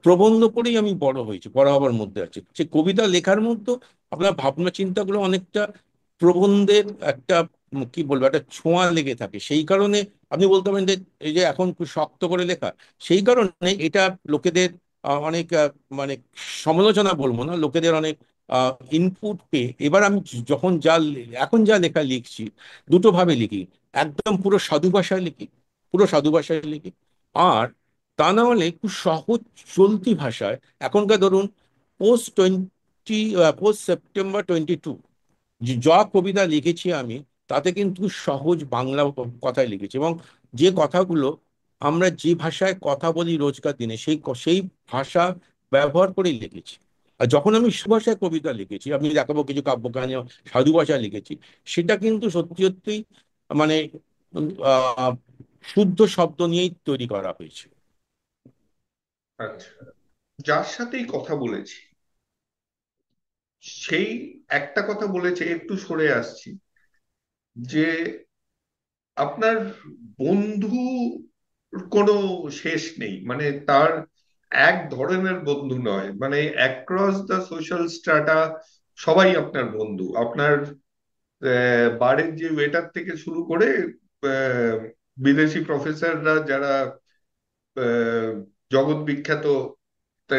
প্রবন্ধ পড়েই আমি বড় হয়েছি, বড় হবার মধ্যে আছে। সে কবিতা লেখার মধ্যে আপনার ভাবনা চিন্তাগুলো অনেকটা প্রবন্ধের একটা কি বলবো একটা ছোঁয়া লেগে থাকে। সেই কারণে আপনি বলতে পারেন যে এই যে এখন খুব শক্ত করে লেখা, সেই কারণে এটা লোকেদের অনেক মানে সমালোচনা বলবো না, লোকেদের অনেক ইনপুট পেয়ে এবার আমি যখন এখন যা লেখা লিখছি দুটো ভাবে লিখি। একদম পুরো সাধু ভাষায় লিখি, পুরো সাধু ভাষায় লিখি। আর তা না হলে খুব সহজ চলতি ভাষায় এখনকার ধরুন পোস্ট সেপ্টেম্বর 22 যা কবিতা লিখেছি আমি, তাতে কিন্তু সহজ বাংলা কথায় লিখেছি, এবং যে কথাগুলো আমরা যে ভাষায় কথা বলি রোজকার দিনে সেই ভাষা ব্যবহার করেই লিখেছি। আর যখন আমি সুভাষায় কবিতা লিখেছি, আমি দেখাবো কিছু কাব্যকাহিনী সাধু ভাষায় লিখেছি, সেটা কিন্তু সত্যি সত্যি মানে আহ শুদ্ধ শব্দ নিয়েই তৈরি করা হয়েছে। আচ্ছা, যার সাথেই কথা বলেছি সেই একটা কথা বলেছে, একটু সরে আসছি, যে আপনার বন্ধু কোনো শেষ নেই, মানে তার এক ধরনের বন্ধু নয়, মানে অ্যাক্রস দ্য সোশ্যাল স্ট্রাটা সবাই আপনার বন্ধু। আপনার বাড়ির যে ওয়েটার থেকে শুরু করে আহ, বিদেশি প্রফেসররা যারা আহ, জগৎ বিখ্যাত, তা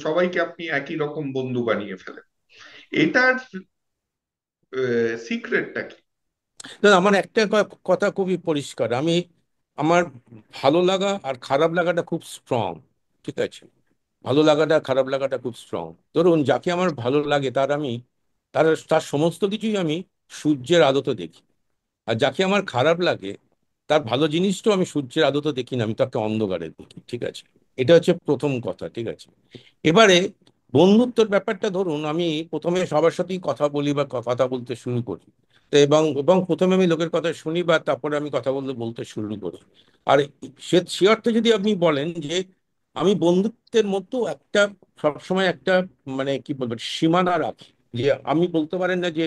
সবাইকে আপনি একই রকম বন্ধু বানিয়ে ফেলেন। এটার সিক্রেটটা কি? না, আমার একটা কথা খুবই পরিষ্কার। আমার ভালো লাগা আর খারাপ লাগাটা খুব স্ট্রং, ঠিক আছে। ভালো লাগাটা খারাপ লাগাটা খুব স্ট্রং। ধরুন যাকে আমার ভালো লাগে তার সমস্ত কিছুই আমি সূর্যের আলোতে দেখি। আর যাকে আমার খারাপ লাগে তার ভালো জিনিসটাও আমি সূর্যের আলোতে দেখি না, আমি তাকে অন্ধকারে দেখি, ঠিক আছে। এটা হচ্ছে প্রথম কথা, ঠিক আছে। এবারে বন্ধুত্বের ব্যাপারটা ধরুন আমি প্রথমে সবার সাথেই কথা বলি বা কথা বলতে শুরু করি। তো এবং এবং প্রথমে আমি লোকের কথা শুনি বা তারপরে আমি কথা বলতে বলতে শুরু করি। আর সে অর্থে যদি আপনি বলেন যে আমি বন্ধুত্বের মতো একটা সবসময় একটা মানে কি বলবো সীমানা রাখি, যে আমি বলতে পারেন না যে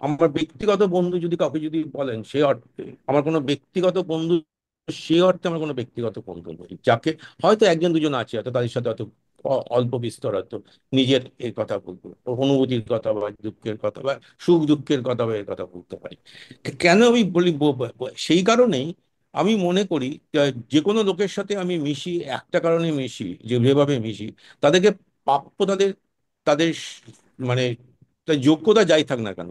আমার ব্যক্তিগত বন্ধু যদি কাউকে যদি বলেন সে অর্থে আমার কোনো ব্যক্তিগত বন্ধু, সে অর্থে আমার কোনো ব্যক্তিগত বন্ধু নেই। যাকে হয়তো একজন দুজন আছে, হয়তো তাদের সাথে হয়তো অল্প বিস্তর হয়তো নিজের এই কথা বলবো, অনুভূতির কথা বা দুঃখের কথা বা সুখ দুঃখের কথা বা এর কথা বলতে পারি। কেন আমি বলি সেই কারণেই আমি মনে করি যে কোনো লোকের সাথে আমি মিশি একটা কারণে মিশি, যেভাবে মিশি তাদেরকে প্রাপ্য তাদের তাদের মানে তার যোগ্যতা যাই থাক না কেন,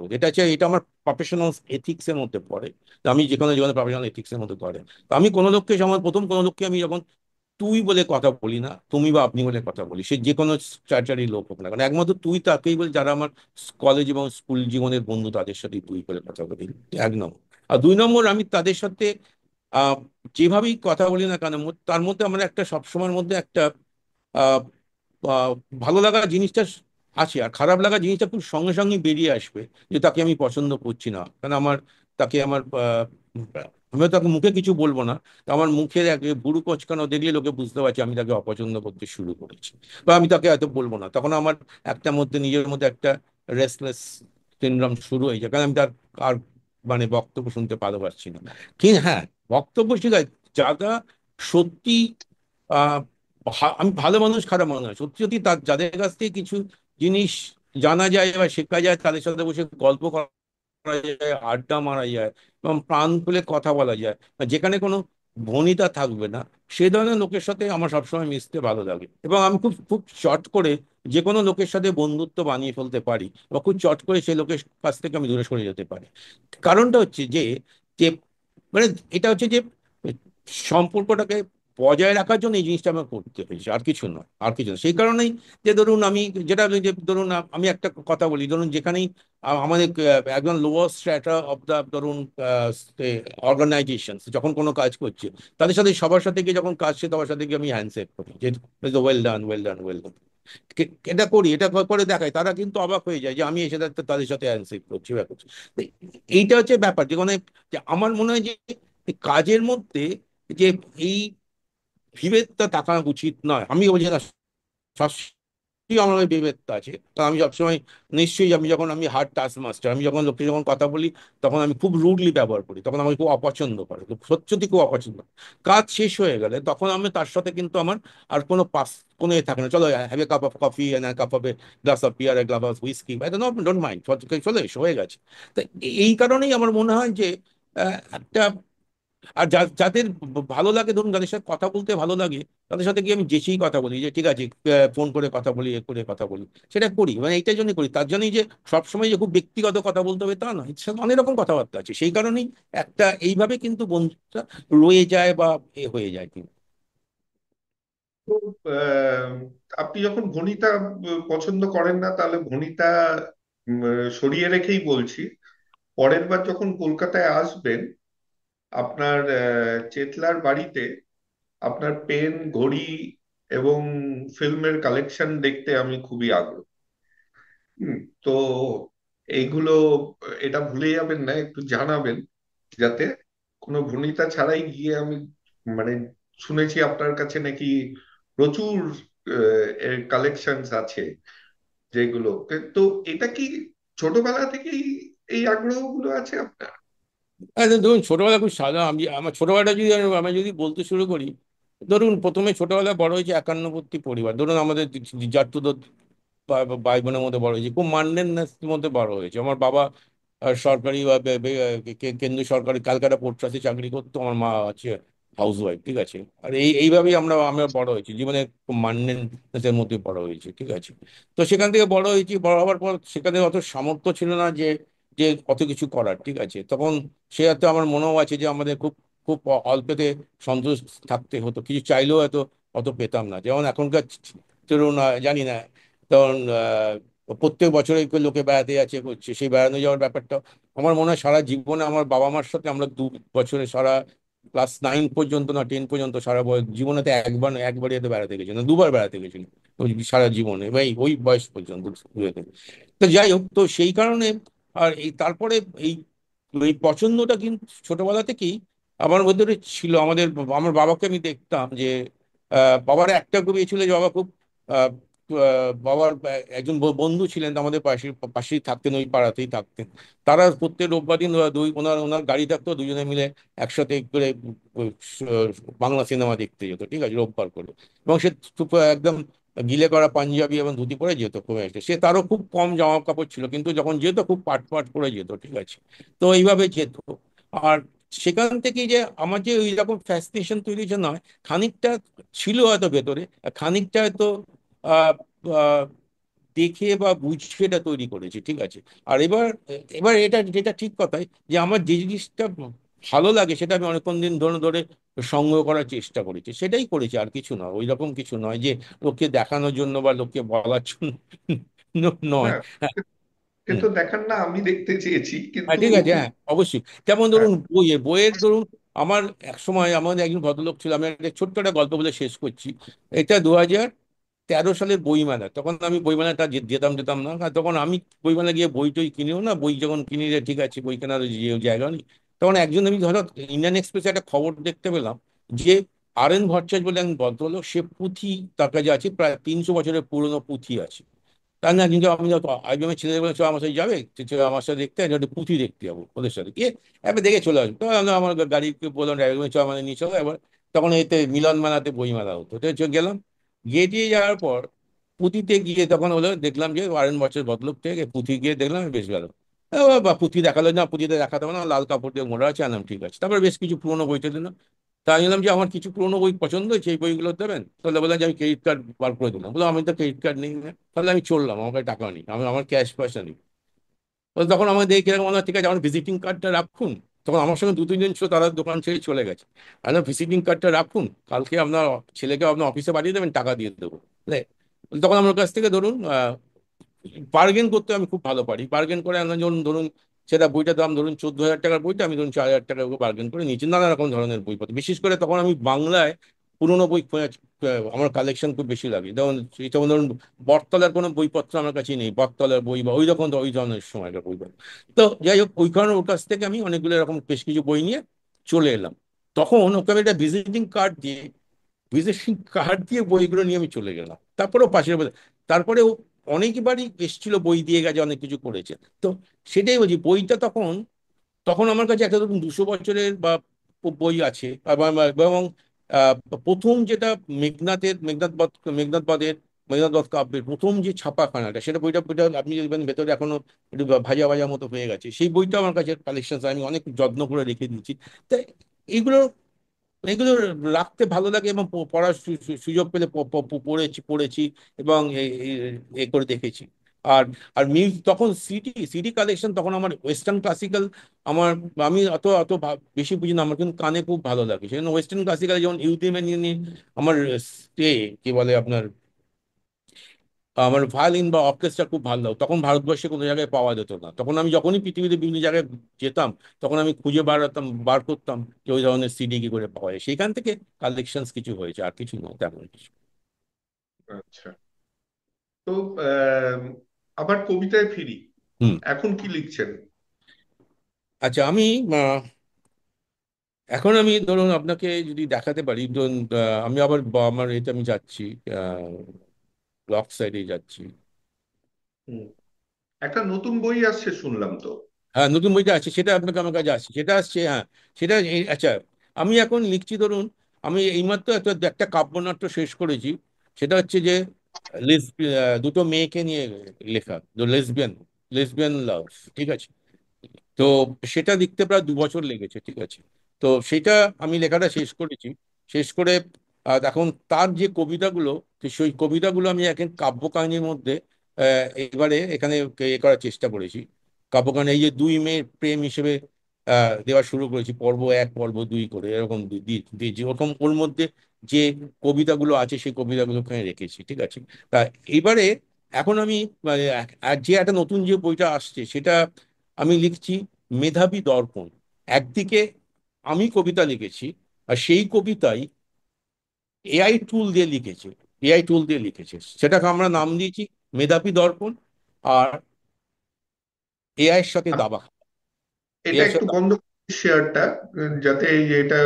এটা আমার প্রফেশনাল এথিক্স এর মধ্যে পড়ে। তো আমি যে কোনো জীবনে প্রফেশনাল এথিক্স এর মধ্যে পড়ে। তো আমি কোনো লোককে আমার প্রথম কোনো লোককে আমি যখন তুই বলে কথা বলি না, তুমি বা আপনি বলে কথা বলি, সে যে কোনো চার্চারি লোক হোক না কারণ, একমাত্র তুই তাকেই বলি যারা আমার কলেজ এবং স্কুল জীবনের বন্ধু, তাদের সাথে তুই বলে কথা বলি। 1 নম্বর। আর 2 নম্বর, আমি তাদের সাথে আহ যেভাবেই কথা বলি না কেন তার মধ্যে আমরা একটা সবসময়ের মধ্যে একটা আহ আহ, ভালো লাগা জিনিসটা আছে, আর খারাপ লাগা জিনিসটা খুব সঙ্গে সঙ্গে বেরিয়ে আসবে যে তাকে আমি পছন্দ করছি না। কারণ তাকে আমার আমি তাকে মুখে কিছু বলবো না, তো আমার মুখের এক বুড়ো কোঁচকানো দেখলে লোকে বুঝতে পারছে আমি তাকে অপছন্দ করতে শুরু করেছি। বা আমি তাকে হয়তো বলবো না, তখন আমার একটা মধ্যে নিজের মধ্যে একটা রেস্টলেস সিনড্রোম শুরু হয়ে যায়, কারণ আমি তার আর মানে বক্তব্য শুনতে ভালোবাসছি না। কিন্তু হ্যাঁ, বক্তব্য ঠিক আছে, যারা সত্যি আহ আমি ভালো মানুষ খারাপ মানুষ সত্যি সত্যি তার যাদের কাছ থেকে কিছু জিনিস জানা যায় বা শেখা যায়, তাদের সাথে বসে গল্প করা যায়, আড্ডা মারা যায় এবং প্রাণ খুলে কথা বলা যায়, যেখানে কোনো ভনিতা থাকবে না, সে ধরনের লোকের সাথে আমার সবসময় মিশতে ভালো লাগে। এবং আমি খুব খুব চট করে যে কোনো লোকের সাথে বন্ধুত্ব বানিয়ে ফেলতে পারি, বা খুব চট করে সেই লোকের কাছ থেকে আমি দূরে সরে যেতে পারি। কারণটা হচ্ছে যে যে মানে এটা হচ্ছে যে সম্পর্কটাকে বজায় রাখার জন্য এই জিনিসটা আমার করতে হয়েছে, আর কিছু নয়, আর কিছু নয়। সেই কারণেই যে ধরুন আমি যেটা যে ধরুন আমি একটা কথা বলি, ধরুন যেখানেই আমাদের একজন লোয়ার স্ট্র্যাটা অফ দা ধরুন অর্গানাইজেশন যখন কোনো কাজ করছে, তাদের সাথে সবার সাথে গিয়ে যখন কাজ সে সবার সাথে গিয়ে আমি হ্যান্ডশেক করি যে well done, well done, well done. এটা করি, এটা করে দেখাই, তারা কিন্তু অবাক হয়ে যায় যে আমি এসে তাদের সাথে হ্যান্ডশেক করছি বা করছি। তো এইটা হচ্ছে ব্যাপার, যে মানে যে আমার মনে হয় যে কাজের মধ্যে যে এই বিভেদটা থাকা উচিত নয়। আমি বলছি না সবসময় আমার ওই বিভেদটা আছে, কারণ আমি সবসময় নিশ্চয়ই আমি যখন আমি হার্ড টাস্ক মাস্টার, আমি যখন লোককে যখন কথা বলি তখন আমি খুব রুডলি ব্যবহার করি, তখন আমাকে খুব অপছন্দ করে, সত্যি খুব অপছন্দ। কাজ শেষ হয়ে গেলে তখন আমি তার সাথে কিন্তু আমার আর কোনো কোনো এ থাকে না, চলো have a cup of coffee and cup of a glass of beer, a glass of whisky, I don't mind, চলে এসো, হয়ে গেছে। তো এই কারণেই আমার মনে হয় যে একটা, আর যাদের ভালো লাগে, ধরুন যাদের সাথে কথা বলতে ভালো লাগে, তাদের সাথে গিয়ে আমি যেচেই কথা বলি, যে ঠিক আছে ফোন করে কথা বলি, এ করে কথা বলি, সেটা করি, মানে এইটার জন্যই করি। তার জন্যই যে সবসময় যে খুব ব্যক্তিগত কথা বলতে হবে তা নয়, এর সাথে অনেক রকম কথাবার্তা আছে, সেই কারণেই একটা এইভাবে কিন্তু বন্ধুটা রয়ে যায় বা এ হয়ে যায় কিন্তু। তো আহ, আপনি যখন ভণিতা পছন্দ করেন না, তাহলে ভণিতা সরিয়ে রেখেই বলছি, পরের বার যখন কলকাতায় আসবেন, আপনার চেতলার বাড়িতে আপনার পেন, ঘড়ি এবং ফিল্মের কালেকশন দেখতে আমি খুবই আগ্রহী। হুম, তো এইগুলো, এটা ভুলে যাবেন না, একটু জানাবেন, যাতে কোনো ভনিতা ছাড়াই গিয়ে আমি, মানে শুনেছি আপনার কাছে নাকি প্রচুর কালেকশন আছে যেগুলো, তো এটা কি ছোটবেলা থেকেই এই আগ্রহগুলো আছে আপনার? ধরুন ছোটবেলা খুব সাদা, আমি আমার ছোটবেলাটা যদি আমি যদি বলতে শুরু করি, ধরুন প্রথমে ছোটবেলায় বড় হয়েছে একান্নবর্তী পরিবার, ধরুন আমাদের জাতুদ ভাই বোনের মধ্যে বড় হয়েছে, খুব মান্যের মধ্যে বড় হয়েছে। আমার বাবা সরকারি বা কেন্দ্রীয় সরকারি ক্যালকাটা পোর্ট ট্রাস্টে চাকরি করতো, আমার মা আছে হাউস ওয়াইফ, ঠিক আছে। আর এইভাবেই আমরা বড় হয়েছি, জীবনে খুব মান্যের মধ্যে বড় হয়েছে, ঠিক আছে। তো সেখান থেকে বড় হয়েছি, বড় হওয়ার পর সেখানে অত সামর্থ্য ছিল না যে যে কত কিছু করার, ঠিক আছে। তখন সে হয়তো আমার মনেও আছে যে আমাদের খুব খুব অল্পেতে সন্তুষ্ট থাকতে হতো, কিছু চাইলেও হয়তো অত পেতাম না, যেমন এখনকার ধরুন জানি না, তখন প্রত্যেক বছরে করে লোকে বেড়াতে যাচ্ছে করছে, সেই বেড়ানো যাওয়ার ব্যাপারটা আমার মনে হয় সারা জীবনে আমার বাবা মার সাথে আমরা 2 বছরে সারা ক্লাস 9 পর্যন্ত না 10 পর্যন্ত সারা জীবনে তো একবারই হয়তো বেড়াতে গেছি, না দুবার বেড়াতে গেছিল ওই সারা জীবনে, ভাই ওই বয়স পর্যন্ত ঘুরেতে। তো যাই হোক, তো সেই কারণে আর এই তারপরে এই এই পছন্দটা কিন্তু ছোটবেলা থেকেই আমার মধ্যে ছিল। আমার বাবাকে আমি দেখতাম যে বাবার একটা খুব ইয়ে ছিল যে বাবা খুব আহ, বাবার একজন বন্ধু ছিলেন আমাদের পাশেই থাকতেন, ওই পাড়াতেই থাকতেন। তারা প্রত্যেক রোববার দিন ওনার ওনার গাড়ি থাকতো, দুজনে মিলে একসাথে করে বাংলা সিনেমা দেখতে যেত, ঠিক আছে, রোববার করে। এবং সে একদম গিলে করা পাঞ্জাবি এবং ধুতি পরে যেত, খুব একটা সে তারও খুব কম জামা কাপড় ছিল, কিন্তু যখন যেত খুব পাট পাট করে যেত, ঠিক আছে। তো এইভাবে যেত। আর সেখান থেকে যে আমার যে ওই রকম ফ্যাসিনেশন তৈরি হয়েছে নয়, খানিকটা ছিল হয়তো ভেতরে, আর খানিকটা হয়তো আহ আহ, দেখে বা বুঝে এটা তৈরি করেছি, ঠিক আছে। আর এবার এবার এটা যেটা ঠিক কথাই, যে আমার যে জিনিসটা ভালো লাগে সেটা আমি অনেকক্ষণ দিন ধরে ধরে সংগ্রহ করার চেষ্টা করেছি, সেটাই করেছি, আর কিছু নয়, ওই রকম কিছু নয় যে লোককে দেখানোর জন্য বা লোককে বলার জন্য না, নয়। হ্যাঁ। সে তো দেখান না, আমি দেখতে চেয়েছি হ্যাঁ, কিন্তু। ঠিক আছে, হ্যাঁ অবশ্যই। যেমন হ্যাঁ, ধরুন বইয়ের ধরুন আমার এক সময় আমাদের একজন ভদ্রলোক ছিল, আমি একটা ছোট্ট একটা গল্প বলে শেষ করছি। এটা 2013 সালের বইমেলা, তখন আমি বইমেলাটা যেতাম যেতাম না, আর তখন আমি বইমেলা গিয়ে বই টই কিনিও না, বই যখন কিনি যে ঠিক আছে বই কেনার জায়গা নেই। তখন একজন আমি ধরো ইন্ডিয়ান এক্সপ্রেসে একটা খবর দেখতে পেলাম যে ভট্টাচার্য বলে একজন ভদ্রলোক, সে পুঁথি তার কাছে আছে, প্রায় 300 বছরের পুরনো পুঁথি আছে। তা না, কিন্তু আমি আইবিএম এর ছেলেদের বলে, "চল আমার সাথে যাবে, চল আমার সাথে দেখতে, একটা পুঁথি দেখতে যাবো ওদের সাথে গিয়ে এবার দেখে চলে আসবো।" তো আমার গাড়িকে বললাম ড্রাইভার, চল আমাদের নিয়ে চলো এবার। তখন এতে মিলন মেলাতে বই মেলা হতো, তো গেলাম। গিয়ে দিয়ে যাওয়ার পর পুঁথিতে গিয়ে তখন হলো দেখলাম যে বছর ভদ্রলোক থেকে পুঁথি গিয়ে দেখলাম বেশ গেল। বা পুঁথি দেখালো না, পুঁথিতে দেখাতে হবে না, লাল কাপড় দিয়ে মোড়া আছে, আনলাম ঠিক আছে। তারপর বেশ কিছু পুরোনো বইটা দিল। তাই বললাম যে আমার কিছু পুরোনো বই পছন্দ হয়েছে, এই বইগুলো দেবেন। তাহলে বললাম যে আমি ক্রেডিট কার্ড বার করে দিলাম, বললাম আমি তো ক্রেডিট কার্ড নেই না। তাহলে আমি চললাম, আমার কাছে টাকা নেই, আমার ক্যাশ পয়সা নেই। তো তখন আমাকে দেখে কিরকম মনে হয়, ঠিক আছে আমার ভিজিটিং কার্ডটা রাখুন। তখন আমার সঙ্গে দু তিনজন ছিল, তারা দোকান ছেড়ে চলে গেছে। আর ভিজিটিং কার্ডটা রাখুন, কালকে আপনার ছেলেকে আপনার অফিসে পাঠিয়ে দেবেন, টাকা দিয়ে দেবো, বুঝলে? তখন আমার কাছ থেকে ধরুন বার্গেন করতে আমি খুব ভালো পারি। বার্গেন করে আমরা ধরুন ধরুন সেটা বইটার দাম ধরুন 14,000 টাকার বইটা আমি ধরুন 4,000 টাকা বার্গেন করে নিয়েছি, নানা রকম ধরনের বইপত্র। বিশেষ করে তখন আমি বাংলায় পুরোনো বই আমার কালেকশন খুব বেশি লাগে। যেমন যেমন ধরুন বটতলার কোনো বইপত্র আমার কাছে নেই, বটতলার বই বা ওই রকম ওই ধরনের সময়কার বই। তো যাই হোক, ওই কারণে ওর কাছ থেকে আমি অনেকগুলো এরকম বেশ কিছু বই নিয়ে চলে এলাম। তখন ওকে আমি একটা ভিজিটিং কার্ড দিয়ে বইগুলো নিয়ে আমি চলে গেলাম। তারপরেও পাশের তারপরে ও অনেকবারই এসেছিল, বই দিয়ে গেছে, অনেক কিছু করেছে। তো সেটাই বলছি, বইটা তখন তখন আমার কাছে একটা ধরুন 200 বছরের বা বই আছে। এবং আহ, প্রথম যেটা মেঘনাদ বধ কাব্যের প্রথম যে ছাপাখানাটা, সেটা বইটা আপনি দেখবেন ভেতরে এখনো একটু ভাজা ভাজা মতো হয়ে গেছে। সেই বইটা আমার কাছে কালেকশন, আমি অনেক যত্ন করে রেখে দিয়েছি। তাই এইগুলো এগুলো রাখতে ভালো লাগে, এবং পড়ার সুযোগ পেলে পড়েছি পড়েছি, এবং এ করে দেখেছি। আর আর মিউজিক তখন সিডি কালেকশন, তখন আমার ওয়েস্টার্ন ক্লাসিক্যাল আমার, আমি অত অত বেশি বুঝি না, আমার কিন্তু কানে খুব ভালো লাগে। সেজন্য ওয়েস্টার্ন ক্লাসিক্যাল যেমন ইউদিমেনি আমার কি বলে আপনার, আমার ভায়োলিন বা অর্কেস্ট্রা খুব ভালো লাগতো। তখন ভারতবর্ষে কোনো জায়গায় পাওয়া যেত না। তখন আমি যখনই পৃথিবীতে বিভিন্ন জায়গায় যেতাম, তখন আমি খুঁজে বার করতাম যে ওই ধরনের সিডি কি করে পাওয়া যায়। সেখান থেকে কালেকশন কিছু হয়েছে, আর কিছু নয় তেমন কিছু। আচ্ছা। তো আহ, আবার কবিতায় ফিরি। হুম। এখন কি লিখছেন? আচ্ছা, এখন আমি ধরুন আপনাকে যদি দেখাতে পারি, ধরুন আমি আবার আমার এটা আমি যাচ্ছি, ব্লক সাইডে যাচ্ছি। হুম। একটা নতুন বই আসছে শুনলাম তো। হ্যাঁ, নতুন বইটা আছে, সেটা আপনাকে আমার কাছে আসছে, সেটা আসছে, হ্যাঁ। আচ্ছা, আমি এখন লিখছি ধরুন, আমি এইমাত্র একটা একটা কাব্যনাট্য শেষ করেছি। সেটা হচ্ছে যে দুটো মেয়েকে নিয়ে লেখা, লেসবিয়ান লেসবিয়ান লাভ, ঠিক আছে? তো সেটা লিখতে প্রায় 2 বছর লেগেছে, ঠিক আছে? তো সেটা আমি লেখাটা শেষ করেছি। শেষ করে এখন তার যে কবিতাগুলো, তো সেই কবিতাগুলো আমি এখন কাব্যকাহিনীর মধ্যে এবারে এখানে করার চেষ্টা করেছি। কাব্যকাহিনী এই যে দুই মেয়ের প্রেম হিসেবে দেওয়া শুরু করেছি, পর্ব 1 পর্ব 2 করে এরকম দিয়েছি। ওরকম ওর মধ্যে যে কবিতাগুলো আছে সেই কবিতাগুলো ওখানে রেখেছি, ঠিক আছে? তা এবারে এখন আমি মানে যে একটা নতুন যে বইটা আসছে, সেটা আমি লিখছি মেধাবী দর্পণ। একদিকে আমি কবিতা লিখেছি, আর সেই কবিতাই এআই টুল দিয়ে লিখেছে। সেটাকে আমরা নাম দিয়েছি মেধাবী দর্পণ। আর এআই এর সাথে আপ- দাবা। এটা এআই এর একটু সাথে। বন্ধ শেয়ারটা, যাতে এই যে এটা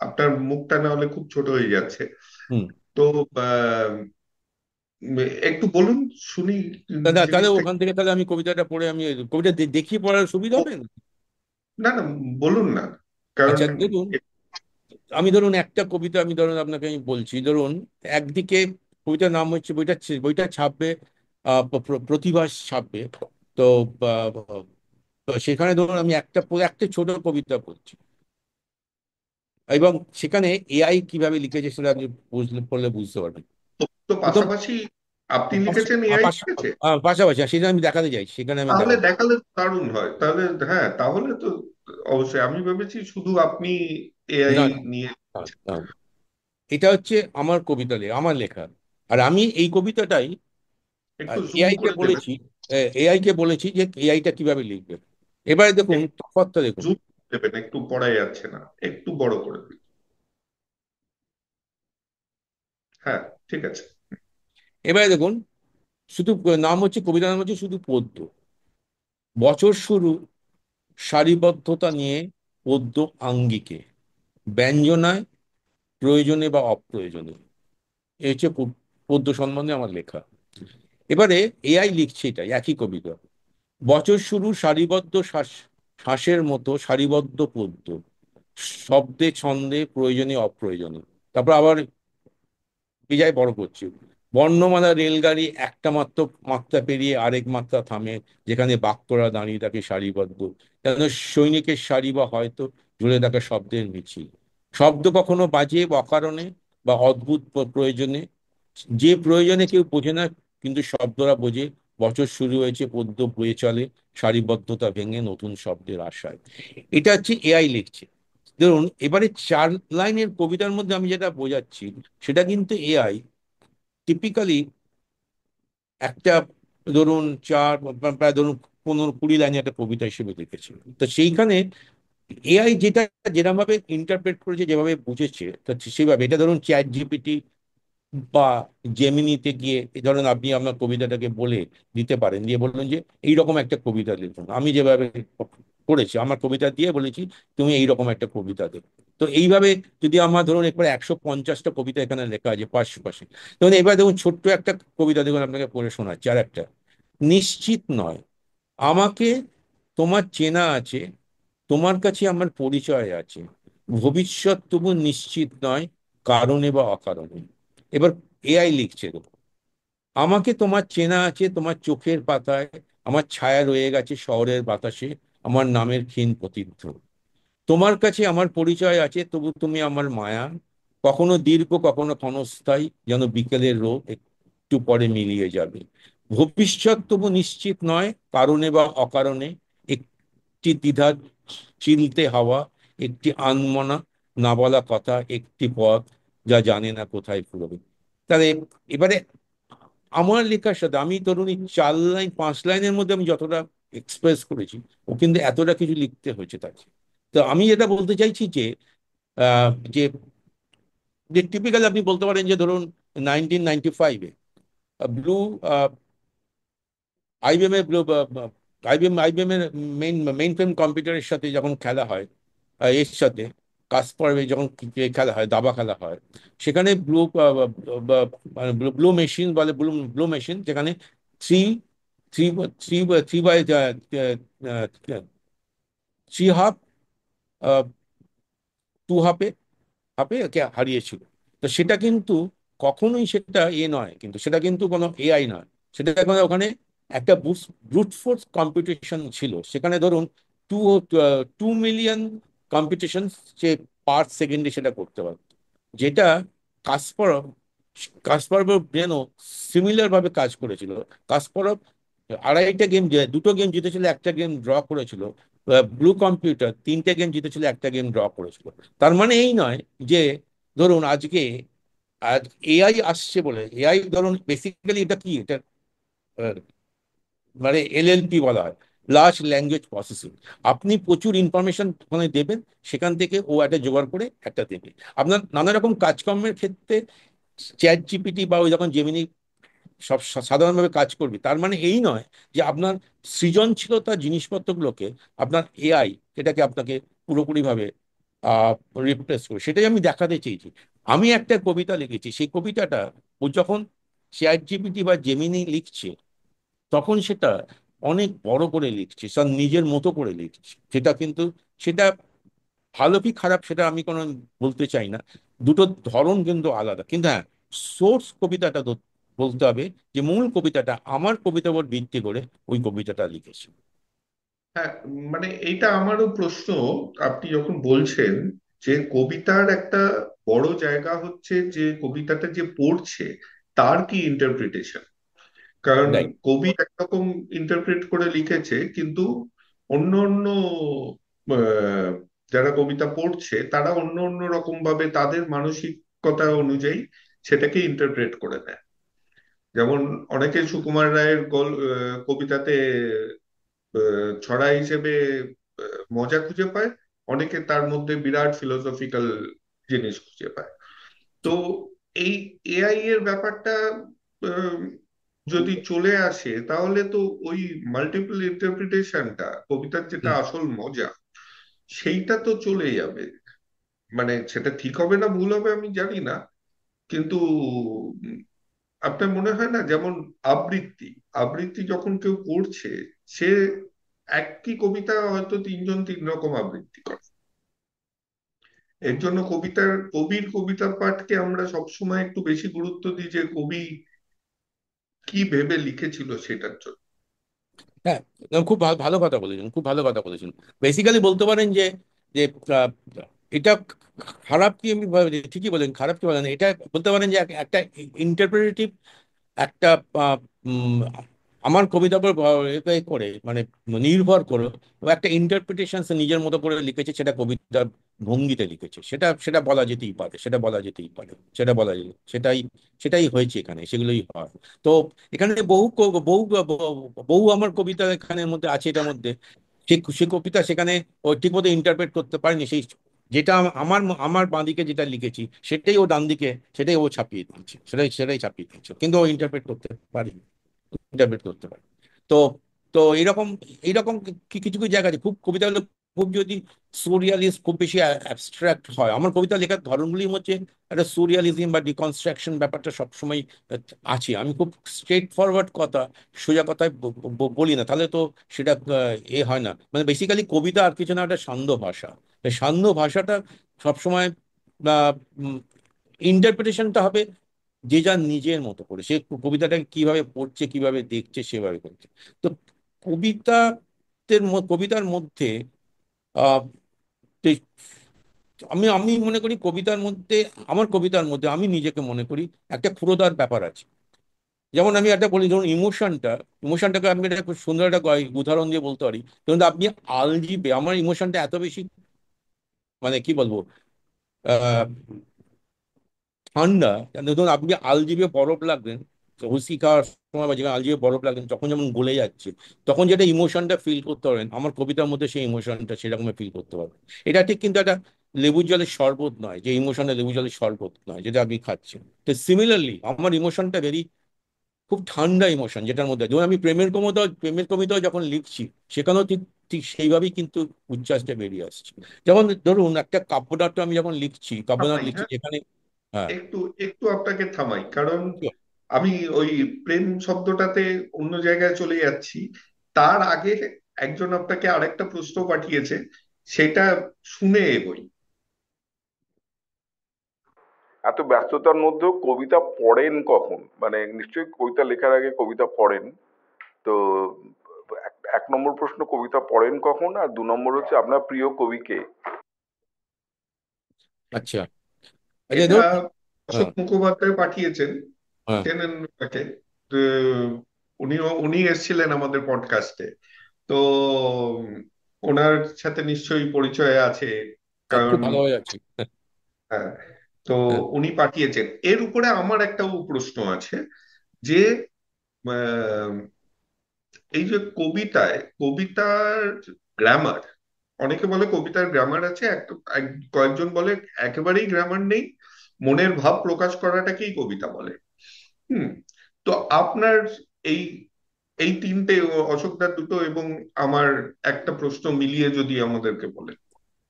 আপনার মুখটা না হলে খুব ছোট হয়ে যাচ্ছে। হুম। তো আহ, একটু বলুন, শুনি তাহলে জিনিসটা। ওখান থেকে তাহলে আমি কবিতাটা পড়ে, আমি কবিতা দেখিয়ে পড়ার সুবিধা ও, হবে না? না না, বলুন না, কারণ আচ্ছা, দেখুন, আমি ধরুন একটা কবিতা আমি ধরুন আপনাকে আমি বলছি। ধরুন একদিকে কবিতার নাম হচ্ছে, বইটা ছাপবে, প্রতিভাস ছাপবে। তো আহ, তো সেখানে ধরুন আমি একটা ছোট কবিতা বলছি, এবং সেখানে এআই কিভাবে লিখেছে সেটা আপনি পড়লে বুঝতে পারবেন। তো প্রথম পাশাপাশি আপনি লিখেছেন, এআই লিখেছে? পাশাপাশি সেটা আমি দেখাতে চাই, সেখানে আমি তাহলে দেখাবো। দেখালে দারুণ হয় তাহলে। হ্যাঁ, তাহলে তো অবশ্যই। আমি ভেবেছি শুধু আপনি এআই না, নিয়ে। না, না, এটা হচ্ছে আমার আমার লেখা। আর আমি এই কবিতাটাই একটু জুম এআই কে করে দেবেন। বলেছি, যে এআইটা কিভাবে লিখবে। এবারে দেখুন একটু তফাৎটা দেখুন। জুম দেবেন, একটু পড়া যাচ্ছে না, একটু বড় করে দিন। হ্যাঁ, ঠিক আছে। এবারে দেখুন, শুধু কবিতার নাম হচ্ছে শুধু পদ্য। বছর শুরু সারিবদ্ধতা নিয়ে পদ্য আঙ্গিকে, ব্যঞ্জনায়, প্রয়োজনে বা অপ্রয়োজনে। এই হচ্ছে পদ্য সম্বন্ধে আমার লেখা। এবারে এআই লিখছে এটা একই কবিতা। বছর শুরু সারিবদ্ধ শ্বাসের মতো সারিবদ্ধ পদ্য, শব্দে ছন্দে প্রয়োজনে অপ্রয়োজনে। তারপর আবার বেজায় বড় করছি। বর্ণমালা রেলগাড়ি একটা মাত্র মাত্রা পেরিয়ে আরেক মাত্রা থামে, যেখানে বাক্যরা দাঁড়িয়ে থাকে সারিবদ্ধ, যেন সৈনিকের সারি বা হয়তো জুড়ে থাকা শব্দের মিছিল। শব্দ কখনো বাজে অকারণে বা অদ্ভুত প্রয়োজনে, যে প্রয়োজনে কেউ বোঝে না, কিন্তু শব্দরা বোঝে বছর শুরু হয়েছে পদ্য বয়ে চলে সারিবদ্ধতা ভেঙে নতুন শব্দের আশায়। এটা হচ্ছে এআই লিখছে। ধরুন এবারে 4 লাইনের কবিতার মধ্যে আমি যেটা বোঝাচ্ছি সেটা কিন্তু এআই টিপিক্যালি একটা, ধরুন প্রায় ধরুন 15-20 লাইনের একটা কবিতা হিসেবে লিখেছে। তো সেইখানে এআই যেটা যেরকম ভাবে ইন্টারপ্রেট করেছে, যেভাবে বুঝেছে, তো সেইভাবে এটা ধরুন চ্যাট জিপিটি বা জেমিনিতে গিয়ে এই ধরুন আপনি আপনার কবিতাটাকে বলে দিতে পারেন, দিয়ে বললেন যে এইরকম একটা কবিতা লিখুন। আমি যেভাবে করেছি আমার কবিতা দিয়ে বলেছি তুমি এইরকম একটা কবিতা দেবে। তো এইভাবে যদি আমার ধরুন একবার 150টা কবিতা এখানে লেখা আছে পাশাপাশি, ধরুন এবার দেখুন ছোট্ট একটা কবিতা দেখুন আপনাকে পড়ে শোনাচ্ছি আর একটা। নিশ্চিত নয় আমাকে তোমার চেনা আছে, তোমার কাছে আমার পরিচয় আছে, ভবিষ্যৎ তবু নিশ্চিত নয় কারণে বা অকারণে। এবার এআই লিখছে দেখো, আমাকে তোমার চেনা আছে, তোমার চোখের পাতায় আমার ছায়া রয়ে গেছে শহরের বাতাসে, আমার নামের ক্ষীণ প্রতিধ্ব, তোমার কাছে আমার পরিচয় আছে তবু তুমি আমার মায়া, কখনো দীর্ঘ কখনো ক্ষণস্থায়ী, যেন বিকেলের রোদ একটু পরে মিলিয়ে যাবে, ভবিষ্যৎ তবু নিশ্চিত নয় কারণে বা অকারণে, একটি দ্বিধা চিলতে হাওয়া, একটি আনমনা না বলা কথা, একটি পথ যা জানে না কোথায় ফুরবে। তাহলে এবারে আমার লেখার সাথে আমি ধরুন এই 4 লাইন 5 লাইনের মধ্যে আমি যতটা এক্সপ্রেস করেছি, ও কিন্তু এতটা কিছু লিখতে হয়েছে তাকে। তো আমি যেটা বলতে চাইছি যে আহ, যে যে টিপিক্যাল আপনি বলতে পারেন যে ধরুন 1995-এ ব্লু আইবিএম এর ব্লু আইবিএম এর মেইন ফ্রেম কম্পিউটারের সাথে যখন খেলা হয়, এর সাথে কাসপারভে যখন খেলা হয়, দাবা খেলা হয়, সেখানে ব্লু মেশিন বলে, ব্লু ব্লু মেশিন, যেখানে three three three three by three half to হাফে হাফে একে হারিয়েছিল। তো সেটা কিন্তু কখনোই সেটা নয়, কিন্তু সেটা কিন্তু কোনো এআই নয়, সেটা এখন ওখানে একটা ব্রুট ফোর্স কম্পিটিশন ছিল। সেখানে ধরুন টু 2 মিলিয়ন কম্পিটিশন সে পার সেকেন্ডে সেটা করতে পারত, যেটা কাসপারভ কাসপারভ ব্রেনও সিমিলার ভাবে কাজ করেছিল। কাসপারভ 2.5টা গেম, 2টো গেম জিতেছিল, একটা গেম ড্র করেছিল। ব্লু কম্পিউটার 3টে গেম জিতেছিল, একটা গেম ড্র করেছিল। তার মানে এই নয় যে ধরুন আজকে আজ এআই আসছে বলে, এআই ধরুন বেসিক্যালি এটা কি, এটা আহ, মানে এলএলপি বলা হয়, লার্জ ল্যাঙ্গুয়েজ প্রসেসিং। আপনি প্রচুর ইনফরমেশন ওখানে দেবেন, সেখান থেকে ও একটা জোগাড় করে একটা দেবে। আপনার নানা রকম কাজকর্মের ক্ষেত্রে চ্যাট জিপিটি বা ওই যখন জেমিনি সব সাধারণভাবে কাজ করবে, তার মানে এই নয় যে আপনার সৃজনশীলতা জিনিসপত্রগুলোকে আপনার এআই এটাকে আপনাকে পুরোপুরিভাবে আহ রিপ্লেস করবে। সেটাই আমি দেখাতে চেয়েছি। আমি একটা কবিতা লিখেছি, সেই কবিতাটা ও যখন চ্যাট জিপিটি বা জেমিনি লিখছে তখন সেটা অনেক বড় করে লিখছে, তার নিজের মতো করে লিখছে। সেটা কিন্তু সেটা ভালো কি খারাপ সেটা আমি কোনো বলতে চাই না, দুটো ধরন কিন্তু আলাদা। কিন্তু হ্যাঁ, সোর্স কবিতাটা তো বলতে হবে যে মূল কবিতাটা আমার কবিতার উপর ভিত্তি করে ওই কবিতাটা লিখেছি। হ্যাঁ, মানে এইটা আমারও প্রশ্ন। আপনি যখন বলছেন যে কবিতার একটা বড় জায়গা হচ্ছে যে কবিতাটা যে পড়ছে তার কি ইন্টারপ্রিটেশন। কারণ রাইট। কবি একরকম ইন্টারপ্রেট করে লিখেছে, কিন্তু অন্য অন্য আহ, যারা কবিতা পড়ছে তারা অন্য অন্য রকম ভাবে তাদের মানসিকতা অনুযায়ী সেটাকে ইন্টারপ্রেট করে নেয়। যেমন অনেকে সুকুমার রায়ের কবিতাতে ছড়া হিসেবে মজা খুঁজে পায়, অনেকে তার মধ্যে বিরাট ফিলোসফিক্যাল জিনিস খুঁজে পায়। তো এই এআই এর ব্যাপারটা আহ, যদি চলে আসে তাহলে তো ওই মাল্টিপল ইন্টারপ্রিটেশনটা, কবিতার যেটা হুম। আসল মজা, সেইটা তো চলে যাবে। মানে সেটা ঠিক হবে না ভুল হবে আমি জানি না, কিন্তু আপনার মনে হয় না যেমন আবৃত্তি আবৃত্তি যখন কেউ করছে, সে একই কবিতা হয়তো তিনজন তিন রকম আবৃত্তি করে। এর জন্য কবির কবিতা পাঠকে আমরা সবসময় একটু বেশি গুরুত্ব দিই যে কবি কি ভেবে লিখেছিল সেটার জন্য। হ্যাঁ, খুব ভালো কথা বলেছেন, খুব ভালো কথা বলেছেন। বেসিক্যালি বলতে পারেন যে যে আহ, এটা খারাপ কি আমি ঠিকই বলেন, খারাপ কি বলেন, এটা বলতে পারেন যে একটা ইন্টারপ্রেটিভ একটা আমার কবিতার উপর এ করে মানে নির্ভর করে ও একটা ইন্টারপ্রিটেশন নিজের মতো করে লিখেছে, সেটা কবিতার ভঙ্গিতে লিখেছে, সেটা সেটা বলা যেতেই পারে, সেটা বলা যেতেই পারে, সেটা বলা যেতে সেটাই সেটাই হয়েছে এখানে, সেগুলোই হয়। তো এখানে বহু বহু আমার কবিতা এখানের মধ্যে আছে, এটার মধ্যে সে কবিতা সেখানে ও ঠিক মতো ইন্টারপ্রেট করতে পারেনি, সেই যেটা আমার আমার বাঁদিকে যেটা লিখেছি সেটাই ও ডান দিকে, সেটাই ও ছাপিয়ে দিচ্ছে, সেটাই সেটাই ছাপিয়ে দিচ্ছে, কিন্তু ও ইন্টারপ্রেট করতে পারেনি, ইন্টারপ্রেট করতে পারে। তো তো এইরকম এইরকম কিছু কিছু জায়গা আছে, খুব কবিতাগুলো খুব যদি সুরিয়ালিস্ট, খুব বেশি অ্যাবস্ট্রাক্ট হয়। আমার কবিতা লেখার ধরনগুলি হচ্ছে একটা সুরিয়ালিজম বা ডিকনস্ট্রাকশন ব্যাপারটা সবসময় আছে। আমি খুব স্ট্রেট ফরওয়ার্ড কথা, সোজা কথায় বলি না, তাহলে তো সেটা এ হয় না। মানে বেসিক্যালি কবিতা আর কিছু না, একটা সান্ধ্য ভাষা। এই সান্ধ্য ভাষাটা সবসময় ইন্টারপ্রিটেশনটা হবে যে যার নিজের মতো করে, সে কবিতাটাকে কিভাবে পড়ছে, কিভাবে দেখছে, সেভাবে করছে। তো কবিতার মধ্যে আহ তে- আমি আমি মনে করি কবিতার মধ্যে, আমার কবিতার মধ্যে আমি নিজেকে মনে করি একটা ক্ষুরধার ব্যাপার আছে। যেমন আমি একটা বলি, ধরুন ইমোশনটাকে আমি একটা খুব সুন্দর একটা উদাহরণ দিয়ে বলতে পারি। ধরুন আপনি আলজিবে, আমার ইমোশনটা এত বেশি, মানে কি বলবো, আহ ঠান্ডা। ধরুন আপনি আলজিবে বরফ লাগলেন, হুইস্কি খাওয়ার সময় বা যেখানে আলজিবে বরফ লাগলেন, তখন যেমন গলে যাচ্ছে, তখন যেটা ইমোশনটা ফিল করতে পারেন, আমার কবিতার মধ্যে সেই ইমোশনটা সেরকম ফিল করতে পারবেন। এটা ঠিক কিন্তু একটা লেবুর জলের শরবত নয়, যে ইমোশনটা লেবু জলের শরবত নয় যেটা আপনি খাচ্ছেন। তো সিমিলারলি আমার ইমোশনটা ভেরি খুব ঠান্ডা ইমোশন, যেটার মধ্যে যেমন আমি প্রেমের কবিতাও যখন লিখছি, সেখানেও ঠিক ঠিক সেইভাবেই কিন্তু উচ্ছ্বাসটা বেরিয়ে আসছে। যেমন ধরুন একটা কাব্যনাট্য আমি যখন লিখছি, কাব্যনাট্য থামাই, লিখছি হ্যাঁ, যেখানে, হ্যাঁ, একটু একটু আপনাকে থামাই, কারণ আমি ওই প্রেম শব্দটাতে অন্য জায়গায় চলে যাচ্ছি। তার আগে একজন আপনাকে আরেকটা প্রশ্ন পাঠিয়েছে, সেটা শুনে এগোই। এত ব্যস্ততার মধ্যেও কবিতা পড়েন কখন? মানে নিশ্চয়ই কবিতা লেখার আগে কবিতা পড়েন। তো এক নম্বর প্রশ্ন, কবিতা পড়েন কখন? আর দু নম্বর হচ্ছে আপনার প্রিয় কবি কে? আচ্ছা, আচ্ছা এটা ধরুন, অশোক হ্যাঁ, মুখোপাধ্যায় পাঠিয়েছেন, হ্যাঁ, চেনেন তাকে? তো উনি এসেছিলেন আমাদের পডকাস্টে। তো উম, ওনার সাথে নিশ্চয়ই পরিচয় আছে, হ্যাঁ, কারণ খুব ভালোভাবে আছি। হ্যাঁ, তো হ্যাঁ, উনি পাঠিয়েছেন। এর উপরে আমার একটা প্রশ্ন আছে, যে আহ, এই যে কবিতার গ্রামার, অনেকে বলে কবিতার গ্রামার আছে, কয়েকজন বলে একেবারেই গ্রামার নেই, মনের ভাব প্রকাশ করাটাকেই কবিতা বলে। হুম। তো আপনার এই এই তিনটে, অশোকদার দুটো এবং আমার একটা প্রশ্ন মিলিয়ে যদি আমাদেরকে বলেন।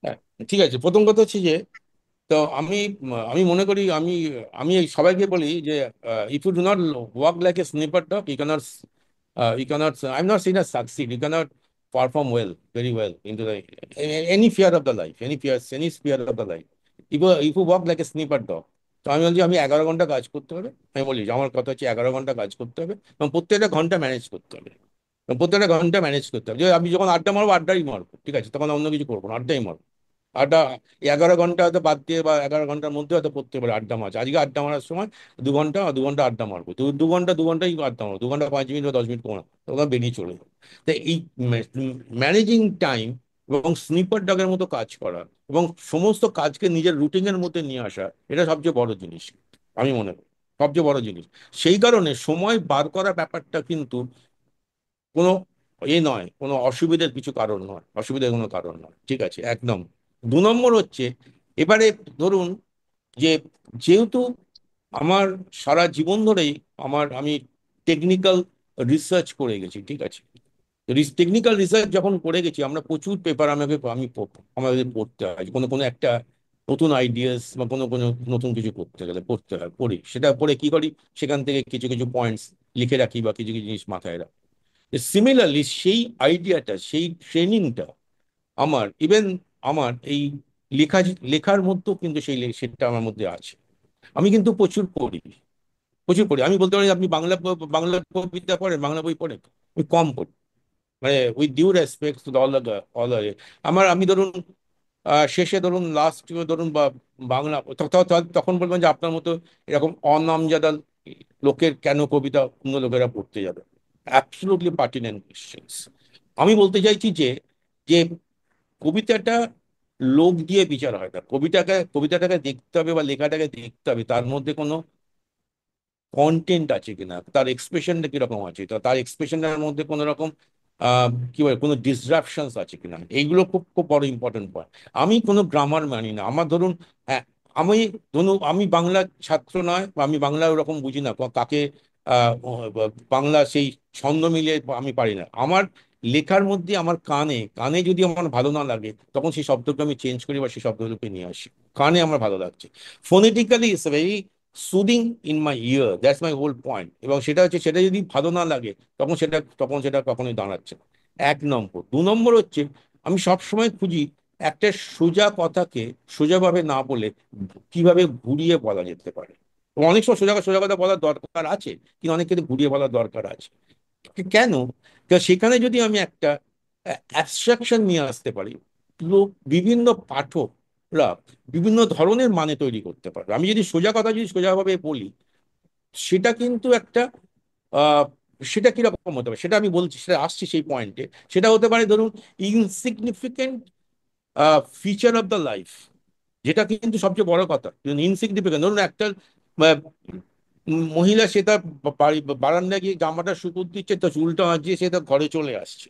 হ্যাঁ, ঠিক আছে। প্রথম কথা হচ্ছে যে, তো আমি মনে করি, আমি আমি এই সবাইকে বলি যে if you do not walk like a sniper dog, you cannot, I'm not saying that succeed, you cannot perform well, very well into the any fear of the life, any sphere of the life. If you walk like a snipper dog, তো আমি বলছি আমি 11 ঘন্টা কাজ করতে হবে। আমি বলি যে আমার কথা হচ্ছে 11 ঘন্টা কাজ করতে হবে, এবং প্রত্যেকটা ঘন্টা ম্যানেজ করতে হবে, এবং প্রত্যেকটা ঘন্টা ম্যানেজ করতে হবে। যে আমি যখন আড্ডা মারবো, আড্ডাই মারবো, ঠিক আছে, তখন অন্য কিছু করবো না, আড্ডাই মারবো। আড্ডা 11 ঘন্টা হয়তো বাদ দিয়ে, বা 11 ঘন্টার মধ্যে হয়তো পড়তে পারে আড্ডা মারছে, আজকে আড্ডা মারার সময় 2 ঘন্টা আড্ডা মারবো, 2 ঘন্টাই আড্ডা মারবো, 2 ঘন্টা 5 মিনিট বা 10 মিনিট কমা, তখন বেরিয়ে চলে যাবো। তো এই ম্যানেজিং টাইম এবং স্নিপার ডগের মতো কাজ করা, এবং সমস্ত কাজকে নিজের রুটিনের মধ্যে নিয়ে আসা, এটা সবচেয়ে বড় জিনিস, আমি মনে করি সবচেয়ে বড় জিনিস। সেই কারণে সময় বার করা ব্যাপারটা কিন্তু কোনো নয়, কোনো অসুবিধার কিছু কারণ নয়, অসুবিধার কোনো কারণ নয়, ঠিক আছে, একদম। 2 নম্বর হচ্ছে, এবারে ধরুন যে, যেহেতু আমার সারা জীবন ধরেই আমি টেকনিক্যাল রিসার্চ করে গেছি, ঠিক আছে, টেকনিক্যাল রিসার্চ যখন করে গেছি, আমরা প্রচুর পেপার আমাদের পড়তে হয়, কোনো কোনো একটা নতুন আইডিয়াস বা কোনো কোনো নতুন কিছু করতে গেলে পড়তে হয়, পড়ি, সেটা পড়ে কি করি, সেখান থেকে কিছু কিছু পয়েন্টস লিখে রাখি বা কিছু কিছু জিনিস মাথায় রাখি। সিমিলারলি সেই আইডিয়াটা, সেই ট্রেনিংটা আমার ইভেন আমার এই লেখা লেখার মধ্যেও কিন্তু সেটা আমার মধ্যে আছে। আমি কিন্তু প্রচুর পড়ি, প্রচুর পড়ি। আমি বলতে পারি, আপনি বাংলা কবিতা পড়েন, বাংলা বই পড়েন? আমি কম পড়ি, মানে with due respect to all আমি ধরুন শেষে ধরুন লাস্ট ধরুন বা বাংলা তখন বলবেন যে আপনার মতো এরকম অনামজাদা লোকের কেন কবিতা অন্য লোকেরা পড়তে যাবে। Absolutely pertinent questions. আমি বলতে চাইছি যে যে কবিতাটা লোক দিয়ে বিচার হয় না। কবিতাটাকে দেখতে হবে বা লেখাটাকে দেখতে হবে তার মধ্যে কোনো কন্টেন্ট আছে কিনা, তার এক্সপ্রেশনটা কিরকম আছে, তো তার এক্সপ্রেশনের মধ্যে কোনো রকম কি বলে কোনো ডিসরাপশনস আছে কিনা, এইগুলো খুব খুব বড় ইম্পর্টেন্ট পয়েন্ট। আমি কোনো গ্রামার মানি না। আমার ধরুন, হ্যাঁ, আমি আমি বাংলা ছাত্র নয়, বা আমি বাংলা ওরকম বুঝি না কাকে বাংলা সেই ছন্দ মিলিয়ে আমি পারি না। আমার লেখার মধ্যে আমার কানে কানে যদি আমার ভালো না লাগে তখন সেই শব্দকে আমি চেঞ্জ করি বা সেই শব্দগুলোকে নিয়ে আসি। কানে আমার ভালো লাগছে, phonetically it's very soothing in my ear, that's my whole point. এবং সেটা হচ্ছে, সেটা যদি ভালো না লাগে তখন সেটা কখনোই দাঁড়াচ্ছে না। এক নম্বর। দু নম্বর হচ্ছে, আমি সব সময় খুঁজি একটা সোজা কথাকে সোজাভাবে না বলে কিভাবে ঘুরিয়ে বলা যেতে পারে। এবং অনেক সময় সোজা সোজা কথা বলার দরকার আছে, কিন্তু অনেক ক্ষেত্রে ঘুরিয়ে বলার দরকার আছে। কেন? কারণ সেখানে যদি আমি একটা অ্যাবস্ট্রাকশন নিয়ে আসতে পারি, লোক, বিভিন্ন পাঠকরা বিভিন্ন ধরনের মানে তৈরি করতে পারবে। আমি যদি সোজা কথা যদি সোজাভাবে বলি, সেটা কিন্তু একটা আহ সেটা কিরকম হতে পারে, সেটা আমি বলছি, সেটা আসছি সেই পয়েন্টে। সেটা হতে পারে ধরুন insignificant feature of the life, যেটা কিন্তু সবচেয়ে বড় কথা। ইনসিগনিফিকেন্ট, ধরুন একটা আহ, মহিলা, সে তার বারান্দায় গিয়ে জামাটা শুকুর দিচ্ছে, তো চুলটা আঁচিয়ে সে তার ঘরে চলে আসছে।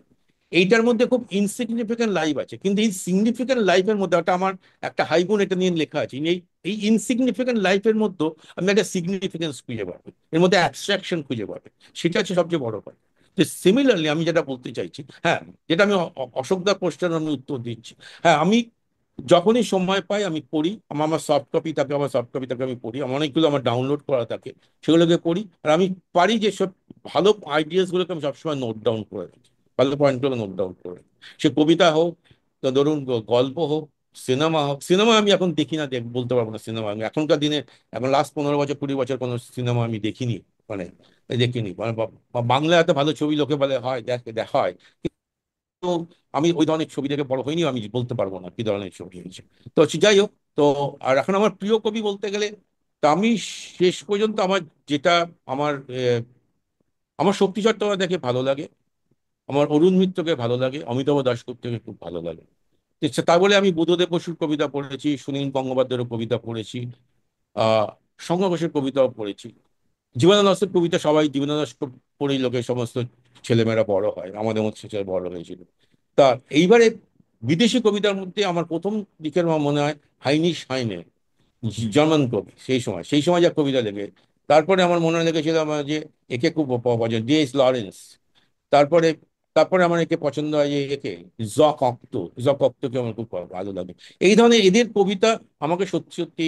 এইটার মধ্যে খুব ইনসিগনিফিকেন্ট লাইফ আছে, কিন্তু এই সিগনিফিকেন্ট লাইফের মধ্যে একটা আমার একটা হাইফন এটা নিয়ে লেখা আছে, এই এই ইনসিগনিফিকেন্ট লাইফের মধ্যে আমি একটা সিগনিফিকেন্স খুঁজে পাবো, এর মধ্যে অ্যাবস্ট্রাকশন খুঁজে পাবে। সেটা হচ্ছে সবচেয়ে বড় কথা। যে সিমিলারলি আমি যেটা বলতে চাইছি, হ্যাঁ, যেটা আমি অশোকদার প্রশ্নের আমি উত্তর দিচ্ছি, হ্যাঁ, আমি যখনই সময় পাই আমি পড়ি। আমার আমার সফট কপি থাকে, আমার সফট কপি থাকে, আমি পড়ি। আমার অনেকগুলো আমার ডাউনলোড করা থাকে, সেগুলোকে পড়ি। আর আমি পারি যে সব ভালো আইডিয়াস গুলোকে আমি সবসময় নোট ডাউন করে রাখি, ভালো পয়েন্টগুলো নোট ডাউন করে রাখি। সে কবিতা হোক, তো ধরুন গল্প হোক, সিনেমা হোক। সিনেমা আমি এখন দেখি না, বলতে পারবো না সিনেমা আমি এখনকার দিনে, এখন লাস্ট 15 বছর 20 বছর কোনো সিনেমা আমি দেখিনি। মানে দেখিনি, মানে বাংলা এত ভালো ছবি লোকে বলে হয়, দেখা হয়, তো আমি ওই ধরনের ছবি দেখে বড় হইনি, আমি বলতে পারবো না কি ধরনের ছবি হয়েছে। তো যাই হোক। তো আর এখন আমার প্রিয় কবি বলতে গেলে, তা আমি শেষ পর্যন্ত আমার যেটা আমার আমার শক্তি চট্টোপাধ্যায়কে ভালো লাগে, আমার অরুণ মিত্রকে ভালো লাগে, অমিতাভ দাশগুপ্তকে খুব ভালো লাগে। তা বলে আমি বুদ্ধদেব বসুর কবিতা পড়েছি, সুনীল গঙ্গোপাধ্যায়ের কবিতা পড়েছি, আহ শঙ্কর ঘোষের কবিতাও পড়েছি। জীবনানন্দ দাশের কবিতা, সবাই জীবনানন্দ দাশ পড়েই লোকের সমস্ত ছেলেমেয়েরা বড় হয়, আমাদের মতো ছেলে বড় হয়েছিল। তা এইবারে বিদেশি কবিতার মধ্যে আমার প্রথম দিকের আমার মনে হয় হাইনিশ হাইনে, জার্মান কবি। সেই সময় যা কবিতা লেগে, তারপরে আমার মনে লেগেছিল আমার যে একে খুব পছন্দ, ডি.এইচ লরেন্স। তারপরে তারপরে আমার একে পছন্দ হয় যে একে জক অক্তকে আমার খুব ভালো লাগে। এই ধরনের এদের কবিতা আমাকে সত্যি সত্যি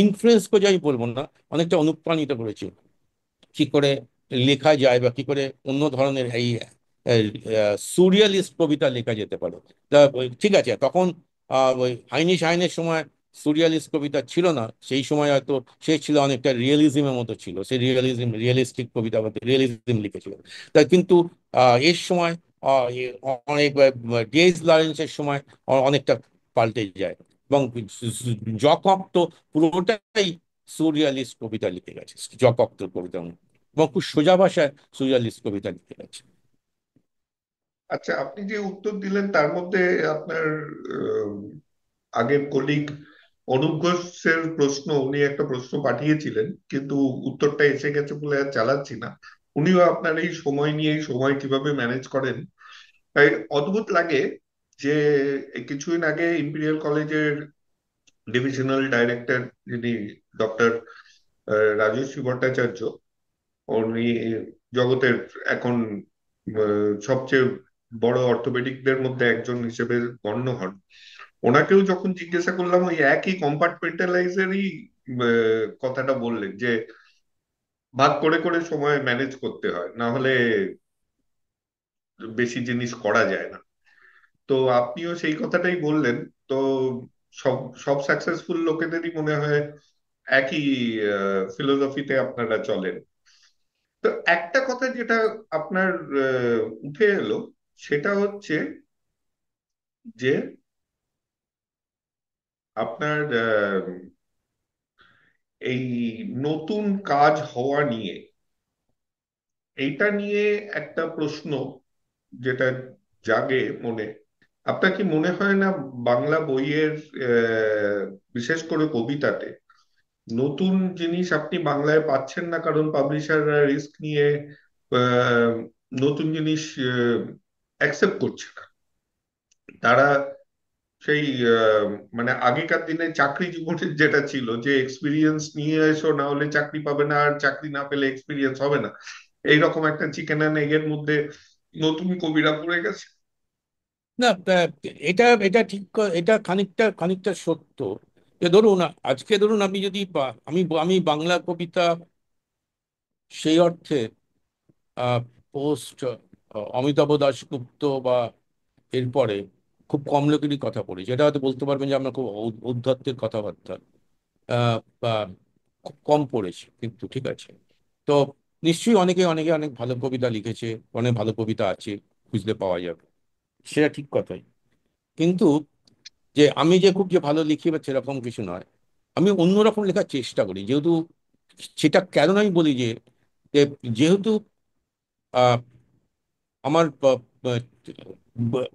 ইনফ্লুয়েন্স করে, আমি বলবো না, অনেকটা অনুপ্রাণিত করেছে কি করে লেখা যায়, বা কি করে অন্য ধরনের এই সুরিয়ালিস্ট কবিতা লেখা যেতে পারে। তা ঠিক আছে, তখন ওই হাইনিশ হাইনের সময় সুরিয়ালিস্ট কবিতা ছিল না, সেই সময় হয়তো সে ছিল অনেকটা রিয়েলিজমের মতো, ছিল সে রিয়েলিস্টিক কবিতা বলতে রিয়েলিজম লিখেছিল। তা কিন্তু এর সময় অনেক ডি.এইচ লরেন্সের সময় অনেকটা পাল্টে যায়। এবং জকব তো পুরোটাই সুরিয়ালিস্ট কবিতা লিখে গেছে, জকব্দের কবিতা, এবং খুব সোজা ভাষায় সুরিয়ালিস্ট কবিতা লিখে গেছে। আচ্ছা, আপনি যে উত্তর দিলেন তার মধ্যে আপনার আহ, আগের কলিগ অনুপ ঘোষের প্রশ্ন, উনি একটা প্রশ্ন পাঠিয়েছিলেন, কিন্তু উত্তরটা এসে গেছে বলে আর চালাচ্ছি না। উনিও আপনার এই সময় নিয়ে, এই সময় কিভাবে ম্যানেজ করেন, তাই অদ্ভুত লাগে যে এই কিছুদিন আগে ইম্পেরিয়াল কলেজের ডিভিশনাল ডাইরেক্টর, যিনি ডক্টর রাজশ্রী ভট্টাচার্য, উনি জগতের এখন সবচেয়ে বড় অর্থোপেডিকদের মধ্যে একজন হিসেবে গণ্য হন। ওনাকেও যখন জিজ্ঞাসা করলাম, ওই একই কম্পার্টমেন্টালাইজেরই কথাটা বললেন যে ভাগ করে করে সময় ম্যানেজ করতে হয়, না হলে বেশি জিনিস করা যায় না। তো আপনিও সেই কথাটাই বললেন। তো সব সব সাকসেসফুল লোকেদেরই মনে হয় একই ফিলোসফিতে আপনারা চলেন। তো একটা কথা যেটা আপনার উঠে এলো, সেটা হচ্ছে যে আপনার এই নতুন কাজ হওয়া নিয়ে এইটা নিয়ে একটা প্রশ্ন যেটা জাগে মনে, আপনার কি মনে হয় না বাংলা বইয়ের বিশেষ করে কবিতাতে নতুন জিনিস আপনি বাংলায় পাচ্ছেন না, কারণ পাবলিশাররা রিস্ক নিয়ে আহ, নতুন জিনিস অ্যাকসেপ্ট করছে না। তারা সেই মানে আগেকার দিনে চাকরি জীবনের যেটা ছিল যে এক্সপিরিয়েন্স নিয়ে এসো, না হলে চাকরি পাবে না, আর চাকরি না পেলে এক্সপিরিয়েন্স হবে না, এইরকম একটা চিকেন অ্যান্ড এগের মধ্যে নতুন কবিরা পড়ে গেছে। না, এটা এটা ঠিক এটা খানিকটা খানিকটা সত্য। যে ধরুন আজকে ধরুন আপনি যদি আমি আমি বাংলা কবিতা সেই অর্থে পোস্ট অমিতাভ দাশগুপ্ত বা এরপরে খুব কম লোকেরই কথা পড়ি, যেটা হয়তো বলতে পারবেন যে আমরা খুব ঔদ্ধত্যের কথাবার্তা বা খুব কম পড়েছি, কিন্তু ঠিক আছে। তো নিশ্চয়ই অনেকে অনেকে অনেক ভালো কবিতা লিখেছে, অনেক ভালো কবিতা আছে, খুঁজলে পাওয়া যাবে, সেটা ঠিক কথাই। কিন্তু যে আমি যে খুব যে ভালো লিখি বা সেরকম কিছু নয়, আমি অন্যরকম লেখার চেষ্টা করি। যেহেতু সেটা কেন আমি বলি যে যে যেহেতু আহ, আমার ব-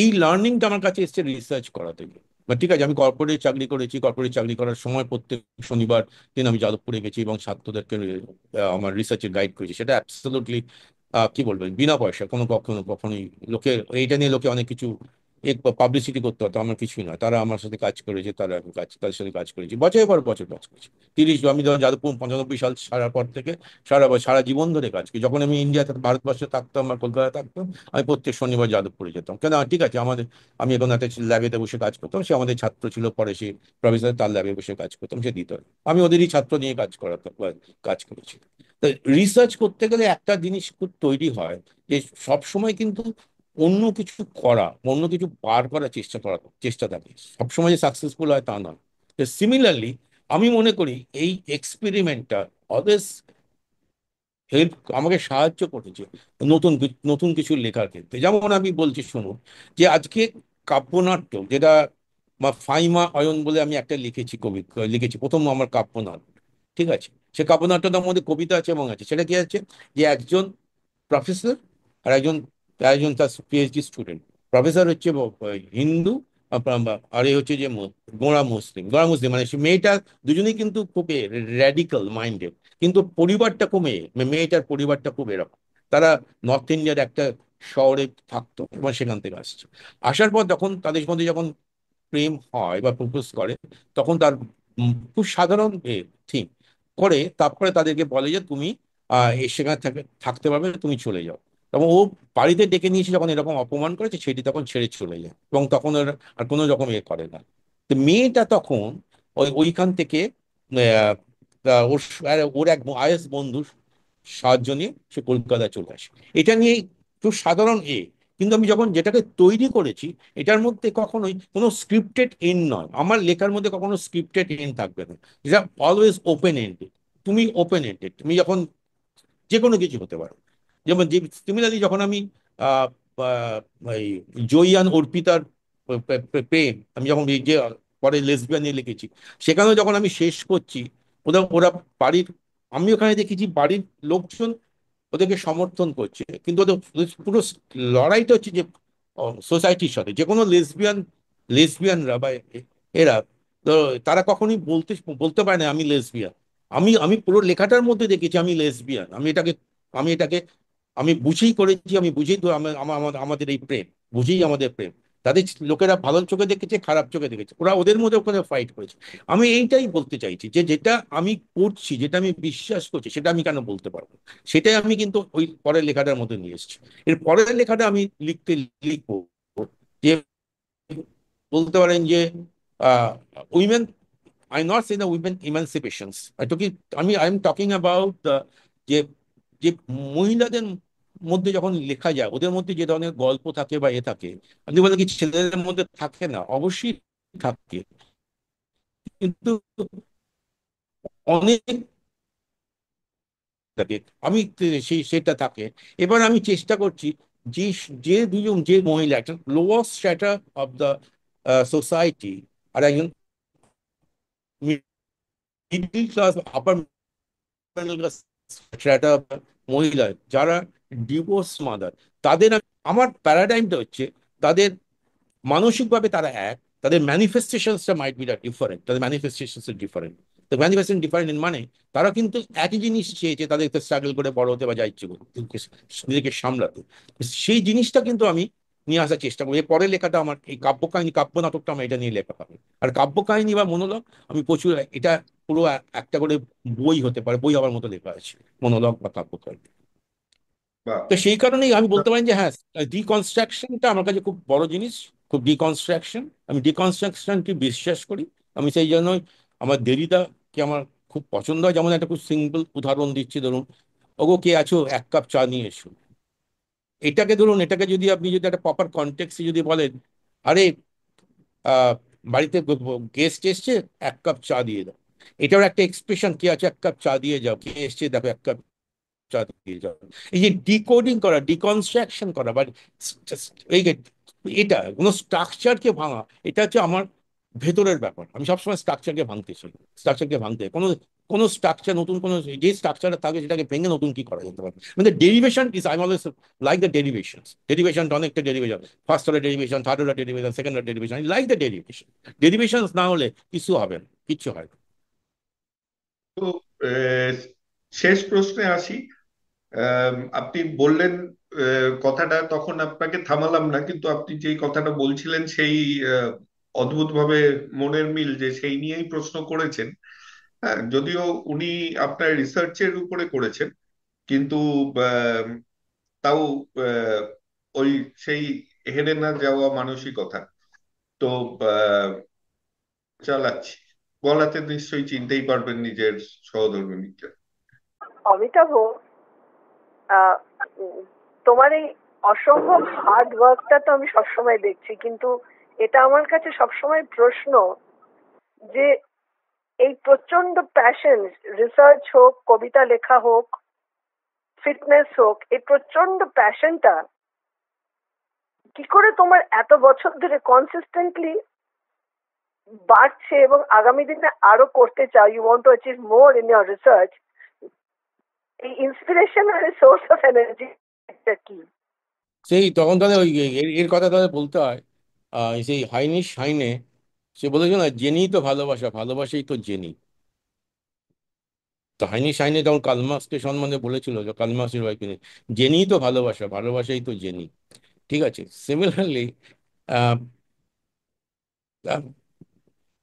এই লার্নিংটা আমার কাছে এসছে রিসার্চ করা থেকে। বা ঠিক আছে, আমি কর্পোরেট চাকরি করেছি, কর্পোরেট চাকরি করার সময় প্রত্যেক শনিবার দিন আমি যাদবপুরে গেছি এবং ছাত্রদেরকে আমার রিসার্চের গাইড করেছি। সেটা অ্যাবসলিউটলি কি বলবো, বিনা পয়সা, কোনো কখনো কখনোই লোকে এইটা নিয়ে লোকে অনেক কিছু পাবলিসিটি করতে হতো, আমার কিছুই নয়। তারা আমার সাথে কাজ করেছে, তারা আমি তাদের সাথে কাজ করেছি, বছরের পর বছর কাজ করেছি। আমি যখন যাদবপুর 95 সাল ছাড়ার পর থেকে সারা জীবন ধরে কাজ করি। যখন আমি ইন্ডিয়াতে ভারতবর্ষে থাকতাম বা কলকাতায় থাকতাম, আমি প্রত্যেক শনিবার যাদবপুরে যেতাম। কেন, ঠিক আছে, আমি এখন একটা ল্যাবেতে বসে কাজ করতাম, সে আমাদের ছাত্র ছিল, পরে সে প্রফেসর, তার ল্যাবে বসে কাজ করতাম, সে দিত। আমি ওদেরই ছাত্র নিয়ে কাজ করাতাম বা কাজ করেছি। তো রিসার্চ করতে গেলে একটা জিনিস খুব তৈরি হয় যে সব সময় কিন্তু অন্য কিছু করা, অন্য কিছু বার করার চেষ্টা থাকে। সবসময় যে সাকসেসফুল হয় তা নয়। সিমিলারলি আমি মনে করি এই এক্সপেরিমেন্টটা অলওয়েজ হেল্প, আমাকে সাহায্য করেছে নতুন কিছু লেখার ক্ষেত্রে। যেমন আমি বলছি শুনুন, যে আজকে কাব্যনাট্য যেটা বা ফাইমা অয়ন বলে আমি একটা লিখেছি, প্রথম আমার কাব্যনাট্য। ঠিক আছে, সে কাব্যনাট্যটার মধ্যে কবিতা আছে এবং আছে, সেটা কি আছে যে একজন প্রফেসর আর একজন একজন তার পিএইচডি স্টুডেন্ট। প্রফেসর হচ্ছে হিন্দু, আর এ হচ্ছে যে গোঁড়া মুসলিম, মানে সে মেয়েটা, দুজনেই কিন্তু খুব র্যাডিক্যাল মাইন্ডেড। কিন্তু পরিবারটা খুব মেয়েটার পরিবারটা খুব এরকম। তারা নর্থ ইন্ডিয়ার একটা শহরে থাকতো এবং সেখান থেকে আসছে। আসার পর তখন তাদের মধ্যে যখন প্রেম হয় বা প্রপোজ করে, তখন তার খুব সাধারণ থিম করে, তারপরে তাদেরকে বলে যে তুমি সেখানে থাকতে পারবে না, তুমি চলে যাও। তখন ও বাড়িতে ডেকে নিয়েছে, যখন এরকম অপমান করেছে, সেটি তখন ছেড়ে চলে যায় এবং তখন ওর আর কোনো রকম করে না। তো মেয়েটা তখন ওইখান থেকে আহ, ওর এক আইএস বন্ধুর সাহায্য নিয়ে সে কলকাতায় চলে আসে। এটা নিয়ে খুব সাধারণ কিন্তু আমি যখন যেটাকে তৈরি করেছি, এটার মধ্যে কখনোই কোনো স্ক্রিপ্টেড এন্ড নয়। আমার লেখার মধ্যে কখনো স্ক্রিপ্টেড এন্ড থাকবে না, এটা অলওয়েজ ওপেন এন্ডেড। তুমি ওপেন এন্ডেড, তুমি যখন যে কোনো কিছু হতে পারো। যেমন যে সিমিলারলি যখন আমি আহ আহ, এই জয়িয়ান অর্পিতার প্রেম, আমি যখন এই যে পরে লেসবিয়ান নিয়ে লিখেছি, সেখানেও যখন আমি শেষ করছি, ওরা ওরা বাড়ির, আমি ওখানে দেখেছি বাড়ির লোকজন ওদেরকে সমর্থন করছে, কিন্তু ওদের পুরো লড়াইটা হচ্ছে যে সোসাইটির সাথে। যে কোনো লেসবিয়ানরা বা এরা, তো তারা কখনোই বলতে পারে না আমি লেসবিয়ান। আমি পুরো লেখাটার মধ্যে দেখেছি আমি লেসবিয়ান, আমি এটাকে আমি বুঝেই করেছি, আমি বুঝেই তো আমাদের এই প্রেম, বুঝেই আমাদের প্রেম। তাদের লোকেরা ভালো চোখে দেখেছে, খারাপ চোখে দেখেছে, ওরা ওদের মধ্যে ওখানে ফাইট করেছে। আমি এইটাই বলতে চাইছি যে যেটা আমি করছি, যেটা আমি বিশ্বাস করছি, সেটা আমি কেন বলতে পারবো না? সেটাই আমি কিন্তু ওই পরের লেখাটার মধ্যে নিয়ে এসেছি। এর পরের লেখাটা আমি লিখবো যে বলতে পারেন যে women, I not say the women emancipations, I am talking about যে যে মহিলাদের মধ্যে যখন লেখা যায়, ওদের মধ্যে যে ধরনের গল্প থাকে বা থাকে, আপনি বলেন কি ছেলেদের মধ্যে থাকে না? অবশ্যই থাকে, কিন্তু অনেক থাকে। আমি সেটা থাকে। এবার আমি চেষ্টা করছি যে যে দুজন, যে মহিলা একটা lower strata of the society, আর একজন middle class, upper middle class strata মহিলা যারা ডিভোর্স মাদার, তাদের আমার প্যারাডাইমটা হচ্ছে তাদের মানসিকভাবে তারা এক, তাদের ম্যানিফেস্টেশনসটা মাইট বি ডিফারেন্ট, তাদের ম্যানিফেস্টেশনস ডিফারেন্ট। তো ম্যানিফেস্টেশন ডিফারেন্ট মানে তারা কিন্তু একই জিনিস চেয়েছে, তাদের স্ট্রাগল করে বড় হতে বা যা ইচ্ছে করতে, নিজেকে সামলাতে। সেই জিনিসটা কিন্তু আমি নিয়ে আসার চেষ্টা করি। এর পরের লেখাটা আমার এই কাব্য কাহিনী, কাব্য নাটকটা আমার এটা নিয়ে লেখা হবে। আর কাব্য কাহিনী বা মনোলগ আমি প্রচুর, এটা পুরো একটা করে বই হতে পারে, বই হওয়ার মতো লেখা আছে মনোলগ বা কাব্য কাহিনী। বা তো সেই কারণেই আমি বলতে পারি যে হ্যাঁ, ডিকনস্ট্রাকশনটা আমার কাছে খুব বড় জিনিস, খুব ডিকনস্ট্রাকশন, আমি ডিকনস্ট্রাকশনকে বিশ্বাস করি। আমি সেই জন্যই আমার দেরিদাকে আমার খুব পছন্দ হয়। যেমন একটা খুব সিম্পল উদাহরণ দিচ্ছি, ধরুন, ওগো কে আছো, এক কাপ চা নিয়ে এসো। এটাকে ধরুন, এটাকে যদি আপনি যদি একটা প্রপার কনটেক্সটে যদি বলেন, আরে আহ বাড়িতে গেস্ট এসছে, এক কাপ চা দিয়ে দাও, এটার একটা এক্সপ্রেশন, কে আছে এক কাপ চা দিয়ে যাও, কে এসছে দেখো এক কাপ চা দিয়ে যাও। এই যে ডিকোডিং করা, ডিকনস্ট্রাকশন করা বা এই যে এটা কোনো স্ট্রাকচারকে ভাঙা, এটা হচ্ছে আমার ভেতরের ব্যাপার। আমি সবসময় স্ট্রাকচারকে ভাঙতে চাই, স্ট্রাকচারকে ভাঙতে, কোনো কোনো স্ট্রাকচার, নতুন কোনো যে স্ট্রাকচারটা থাকে সেটাকে ভেঙে নতুন কি করা যেতে পারে। মানে derivation is, I always like the derivation. Derivation অনেকটা derivation, first order derivation, third order derivation, second order derivation, I like the derivation. Derivation না হলে কিছু হবে না, কিচ্ছু হয় না। তো আহ, শেষ প্রশ্নে আসি। আপনি বললেন কথাটা, তখন আপনাকে থামালাম না, কিন্তু আপনি যেই কথাটা বলছিলেন সেই অদ্ভুত ভাবে মনের মিল, যে সেই নিয়েই প্রশ্ন করেছেন। হ্যাঁ, যদিও উনি আপনার রিসার্চের উপরে করেছেন, কিন্তু আহ, তাও আহ, ওই সেই হেরে না যাওয়া মানসিকতা তো আহ, চালাচ্ছি। বলাতে নিশ্চয়ই চিনতেই পারবেন নিজের সহধর্মিণীকে। অমিতাভ, আহ, উম, তোমার এই অসম্ভব হার্ড ওয়ার্কটা তো আমি সবসময় দেখছি, কিন্তু এটা আমার কাছে সবসময় প্রশ্ন যে এই প্রচন্ড প্যাশন, রিসার্চ হোক, কবিতা লেখা হোক, ফিটনেস হোক, এই প্রচন্ড প্যাশনটা কি করে তোমার এত বছর ধরে কনসিস্টেন্টলি বাড়ছে এবং আগামী দিনে আরো করতে চাও, you want to achieve more in your research? এই ইন্সপিরেশন আর সোর্স অফ এনার্জি কি? সেই তখন তাহলে ওই এর কথা তাহলে বলতে হয়, সেই হাইনিশ হাইনে সে বলেছে না, জেনেই তো ভালোবাসা, ভালোবাসাই তো জেনি। তো হাইনিশ হাইনে তখন কালমার্কসকে সম্বন্ধে বলেছিল, যে কালমার্কসের ওয়াইফ, জেনেই তো ভালোবাসা, ভালোবাসাই তো জেনি। ঠিক আছে, সিমিলারলি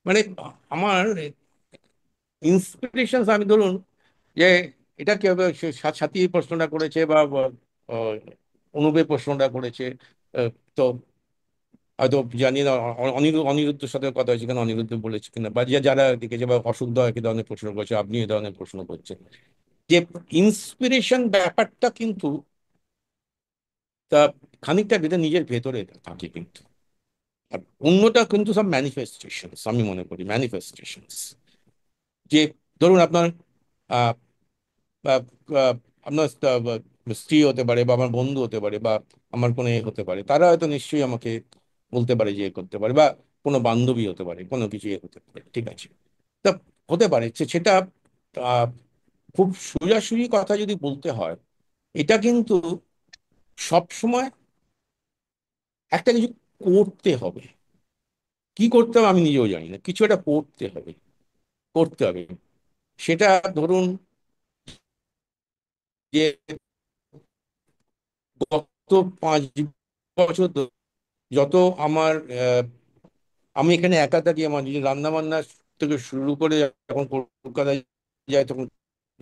মানে আমার ইন্সপিরেশন, আমি ধরুন যে এটা কেউ সাথী প্রশ্নটা করেছে বা আহ, অনুপে প্রশ্নটা করেছে, তো হয়তো জানি না অনিরুদ্ধের সাথে কথা হয়েছে কিনা, অনিরুদ্ধ বলেছে কিনা, বা যারা দেখেছে, বা অসুখ দা একই ধরনের প্রশ্ন করছে, আপনি এই ধরনের প্রশ্ন করছেন, যে ইন্সপিরেশন ব্যাপারটা কিন্তু তা খানিকটা বেঁধে নিজের ভেতরে থাকে কিন্তু। আর অন্যটা কিন্তু সব ম্যানিফেস্টেশন, আমি মনে করি ম্যানিফেস্টেশন। যে ধরুন আপনার আহ আহ, আহ, আপনার স্ত্রী হতে পারে, বা আমার বন্ধু হতে পারে, বা আমার কোনো এ হতে পারে, তারা হয়তো নিশ্চয়ই আমাকে বলতে পারে যে এ করতে পারে, বা কোনো বান্ধবী হতে পারে, কোনো কিছু এ হতে পারে, ঠিক আছে। তা হতে পারে সেটা আহ, খুব সোজাসুজি কথা যদি বলতে হয়, এটা কিন্তু সব সময় একটা কিছু করতে হবে। কি করতে হবে আমি নিজেও জানি না, কিছু একটা করতে হবে, করতে হবে। সেটা ধরুন যে গত 5 বছর যত আমার আমি এখানে একা থাকি, আমার নিজের রান্না বান্না থেকে শুরু করে যখন কলকাতায় যাই, তখন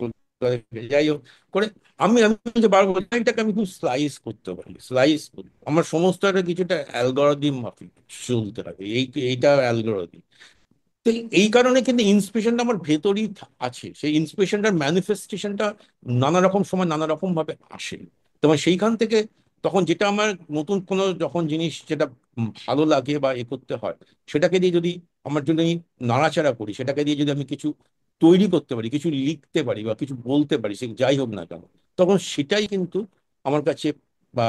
কলকাতায় যাই হোক করে, আমি যে বারবার বলি, এটাকে আমি খুব স্লাইস করতে পারি, স্লাইস আমার সমস্ত একটা কিছুটা অ্যালগোরিদম মাফিক চলতে হবে, এইটা অ্যালগোরিদম। তো এই কারণে কিন্তু ইন্সপিরেশনটা আমার ভেতরই আছে, সেই ইন্সপিরেশনটার ম্যানিফেস্টেশনটা নানা রকম সময় নানা রকম ভাবে আসে। তোমার সেইখান থেকে তখন যেটা আমার নতুন কোনো যখন জিনিস যেটা ভালো লাগে বা এ করতে হয়, সেটাকে দিয়ে যদি আমার জন্য নাড়াচাড়া করি, সেটাকে দিয়ে যদি আমি কিছু তৈরি করতে পারি, কিছু লিখতে পারি বা কিছু বলতে পারি, সে যাই হোক না কেন, তখন সেটাই কিন্তু আমার কাছে, বা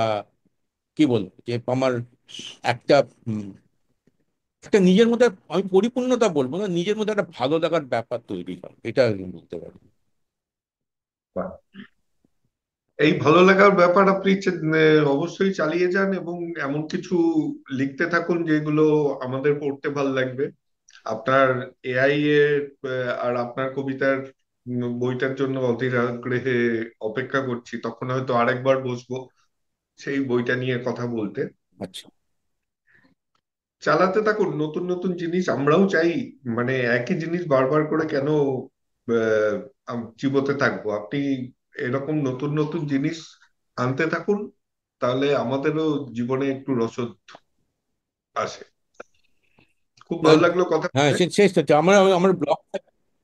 কি বলবো, যে আমার একটা একটা নিজের মধ্যে, আমি পরিপূর্ণতা বলবো না, নিজের মধ্যে একটা ভালো লাগার ব্যাপার তৈরি হয়, এটা আমি বলতে পারি। এই ভালো লাগার ব্যাপার আপনি অবশ্যই চালিয়ে যান, এবং এমন কিছু লিখতে থাকুন যেগুলো আমাদের পড়তে ভালো লাগবে। আপনার এআই এর আর আপনার কবিতার বইটার জন্য অধীর আগ্রহে অপেক্ষা করছি। তখন হয়তো আরেকবার বসবো সেই বইটা নিয়ে কথা বলতে। আচ্ছা। চালাতে থাকুন নতুন নতুন জিনিস, আমরাও চাই। মানে একই জিনিস বারবার করে কেন চিবোতে থাকবো? আপনি এরকম নতুন নতুন জিনিস আনতে থাকুন, তাহলে আমাদেরও জীবনে একটু রসদ আসে। খুব ভালো লাগলো কথা হ্যাঁ, বলে। শেষ হচ্ছে আমার আমার ব্লগ।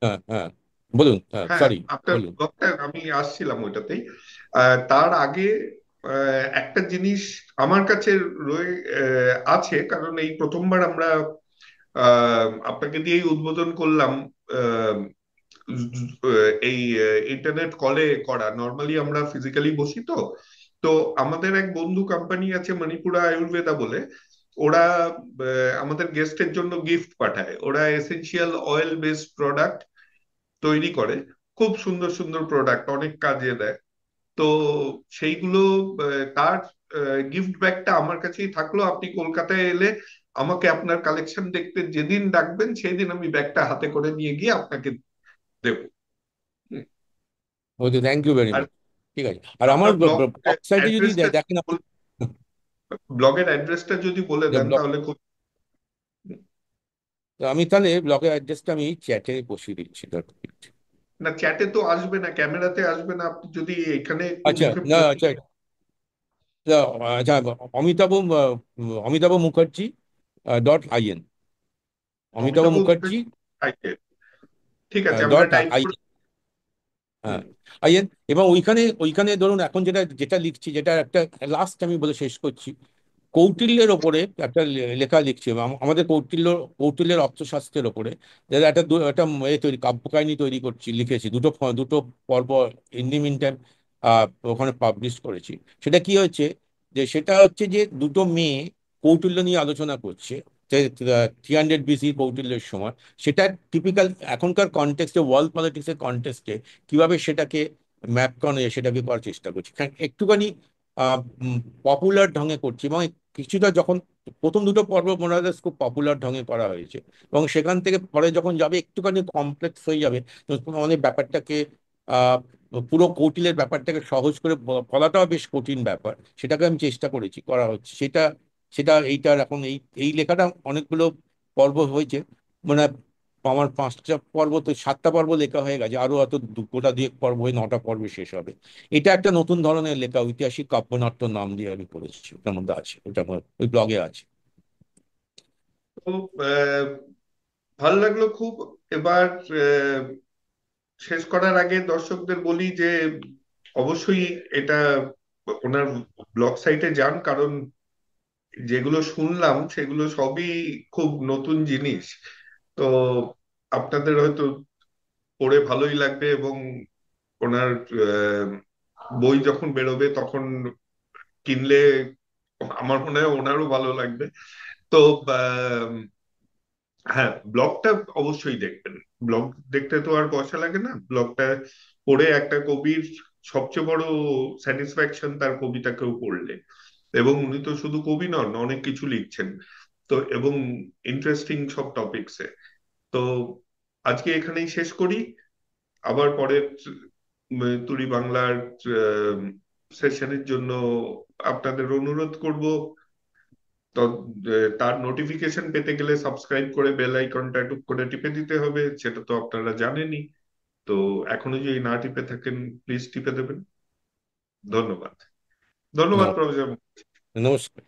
হ্যাঁ, হ্যাঁ, বলুন, হ্যাঁ, হ্যাঁ, সরি, আপনার বলুন। ব্লগটা আমি আসছিলাম ওইটাতেই। তার আগে একটা জিনিস আমার কাছে রয়ে আছে, কারণ এই প্রথমবার আমরা আপনাকে দিয়েই উদ্বোধন করলাম। আহ, এই ইন্টারনেট কলে করা, নর্মালি আমরা ফিজিক্যালি বসি তো। তো আমাদের এক বন্ধু কোম্পানি আছে মণিপুরা আয়ুর্বেদা বলে, ওরা আমাদের গেস্টের জন্য গিফট পাঠায়। ওরা এসেনশিয়াল অয়েল বেসড প্রোডাক্ট তৈরি করে, খুব সুন্দর সুন্দর প্রোডাক্ট, অনেক কাজে দেয়। তো সেইগুলো তার গিফট ব্যাগটা আমার কাছেই থাকলো। আপনি কলকাতায় এলে আমাকে আপনার কালেকশন দেখতে যেদিন ডাকবেন সেই দিন আমি ব্যাগটা হাতে করে নিয়ে গিয়ে আপনাকে দেবো। Hmm. Okay, thank you very আর মাচ। ঠিক আছে। আর আমার আপনার ব্লগ সাইটে যদি অ্যাড্রেসটা দেখেন আপনি, ব্লগের অ্যাড্রেসটা যদি বলে যে দেন ব্লগ, তাহলে খুব। আমি তাহলে ব্লগের অ্যাড্রেসটা আমি চ্যাটে বসিয়ে দিচ্ছি। না, চ্যাটে তো আসবে না, ক্যামেরাতে আসবে না। আপনি যদি এখানে একটু আচ্ছা, মুখে না, আচ্ছা, আচ্ছা, আচ্ছা, অমিতাভ, অমিতাভ মুখার্জি .in, অমিতাভ অমিতাভ মুখার্জি মুখার্জি, ঠিক আছে আমরা ডট টাইপ আই করে। হ্যাঁ, হুম। আইএন। এবং ওইখানে ওইখানে ধরুন এখন যেটা যেটা লিখছি, যেটা একটা লাস্ট আমি বলে শেষ করছি, কৌটিল্যের ওপরে একটা লেখা লিখছি, আমাদের কৌটিল্যের অর্থশাস্ত্রের ওপরে, যেটা একটা তৈরি কাব্য কাহিনী তৈরি করছি, লিখেছি দুটো পর্ব ইন দি মিন টাইম ওখানে পাবলিশ করেছি। সেটা কি হচ্ছে, যে সেটা হচ্ছে যে দুটো মেয়ে কৌটিল্য নিয়ে আলোচনা করছে, 300 BC কৌটিল্যের সময়। সেটা টিপিক্যাল এখনকার কনটেক্সটে, ওয়ার্ল্ড পলিটিক্সের কনটেক্সটে কিভাবে সেটাকে ম্যাপ করে, সেটাকে করার চেষ্টা করছি। একটুখানি পপুলার ঢঙে করছি, এবং কিছুটা যখন প্রথম দুটো পর্ব মনে হয় খুব পপুলার ঢঙে করা হয়েছে, এবং সেখান থেকে পরে যখন যাবে একটুখানি কমপ্লেক্স হয়ে যাবে, তখন অনেক ব্যাপারটাকে আহ পুরো কৌটিলের ব্যাপারটাকে সহজ করে বলাটাও বেশ কঠিন ব্যাপার, সেটাকে আমি চেষ্টা করেছি, করা হচ্ছে সেটা। সেটা এইটার এখন এই এই লেখাটা অনেকগুলো পর্ব হয়েছে, মানে আমার 5টা পর্ব, তো 7টা পর্ব লেখা হয়ে গেছে, আরো হয়তো গোটা 2 পর্ব হয়ে 9টা পর্বে শেষ হবে। এটা একটা নতুন ধরনের লেখা, ঐতিহাসিক কাব্যনাট্য নাম দিয়ে আমি করেছি, ওটার মধ্যে আছে, ওটা আমার ওই ব্লগে আছে। তো আহ, ভালো লাগলো খুব। এবার শেষ করার আগে দর্শকদের বলি যে অবশ্যই এটা ওনার ব্লগ সাইটে যান, কারণ যেগুলো শুনলাম সেগুলো সবই খুব নতুন জিনিস। তো আপনাদের হয়তো পড়ে ভালোই লাগবে, এবং ওনার আহ, বই যখন বেরোবে তখন কিনলে আমার মনে হয় ওনারও ভালো লাগবে। তো আহ, হ্যাঁ, ব্লগটা অবশ্যই দেখবেন। ব্লগ দেখতে তো আর পয়সা লাগে না, ব্লগটা পড়ে একটা কবির সবচেয়ে বড় স্যাটিসফ্যাকশন তার কবিতাকেও পড়লে। এবং উনি তো শুধু কবি নন, অনেক কিছু লিখছেন তো, এবং ইন্টারেস্টিং সব টপিকসে। তো আজকে এখানেই শেষ করি। আবার পরের তুড়ি বাংলার সেশনের জন্য আপনাদের অনুরোধ করব। তো তার নোটিফিকেশন পেতে গেলে সাবস্ক্রাইব করে বেল আইকনটা টুক করে টিপে দিতে হবে, সেটা তো আপনারা জানেনই। তো এখনো যদি না টিপে থাকেন প্লিজ টিপে দেবেন। ধন্যবাদ। ধন্যবাদ নমস্কার। প্রফেসর। নমস্কার।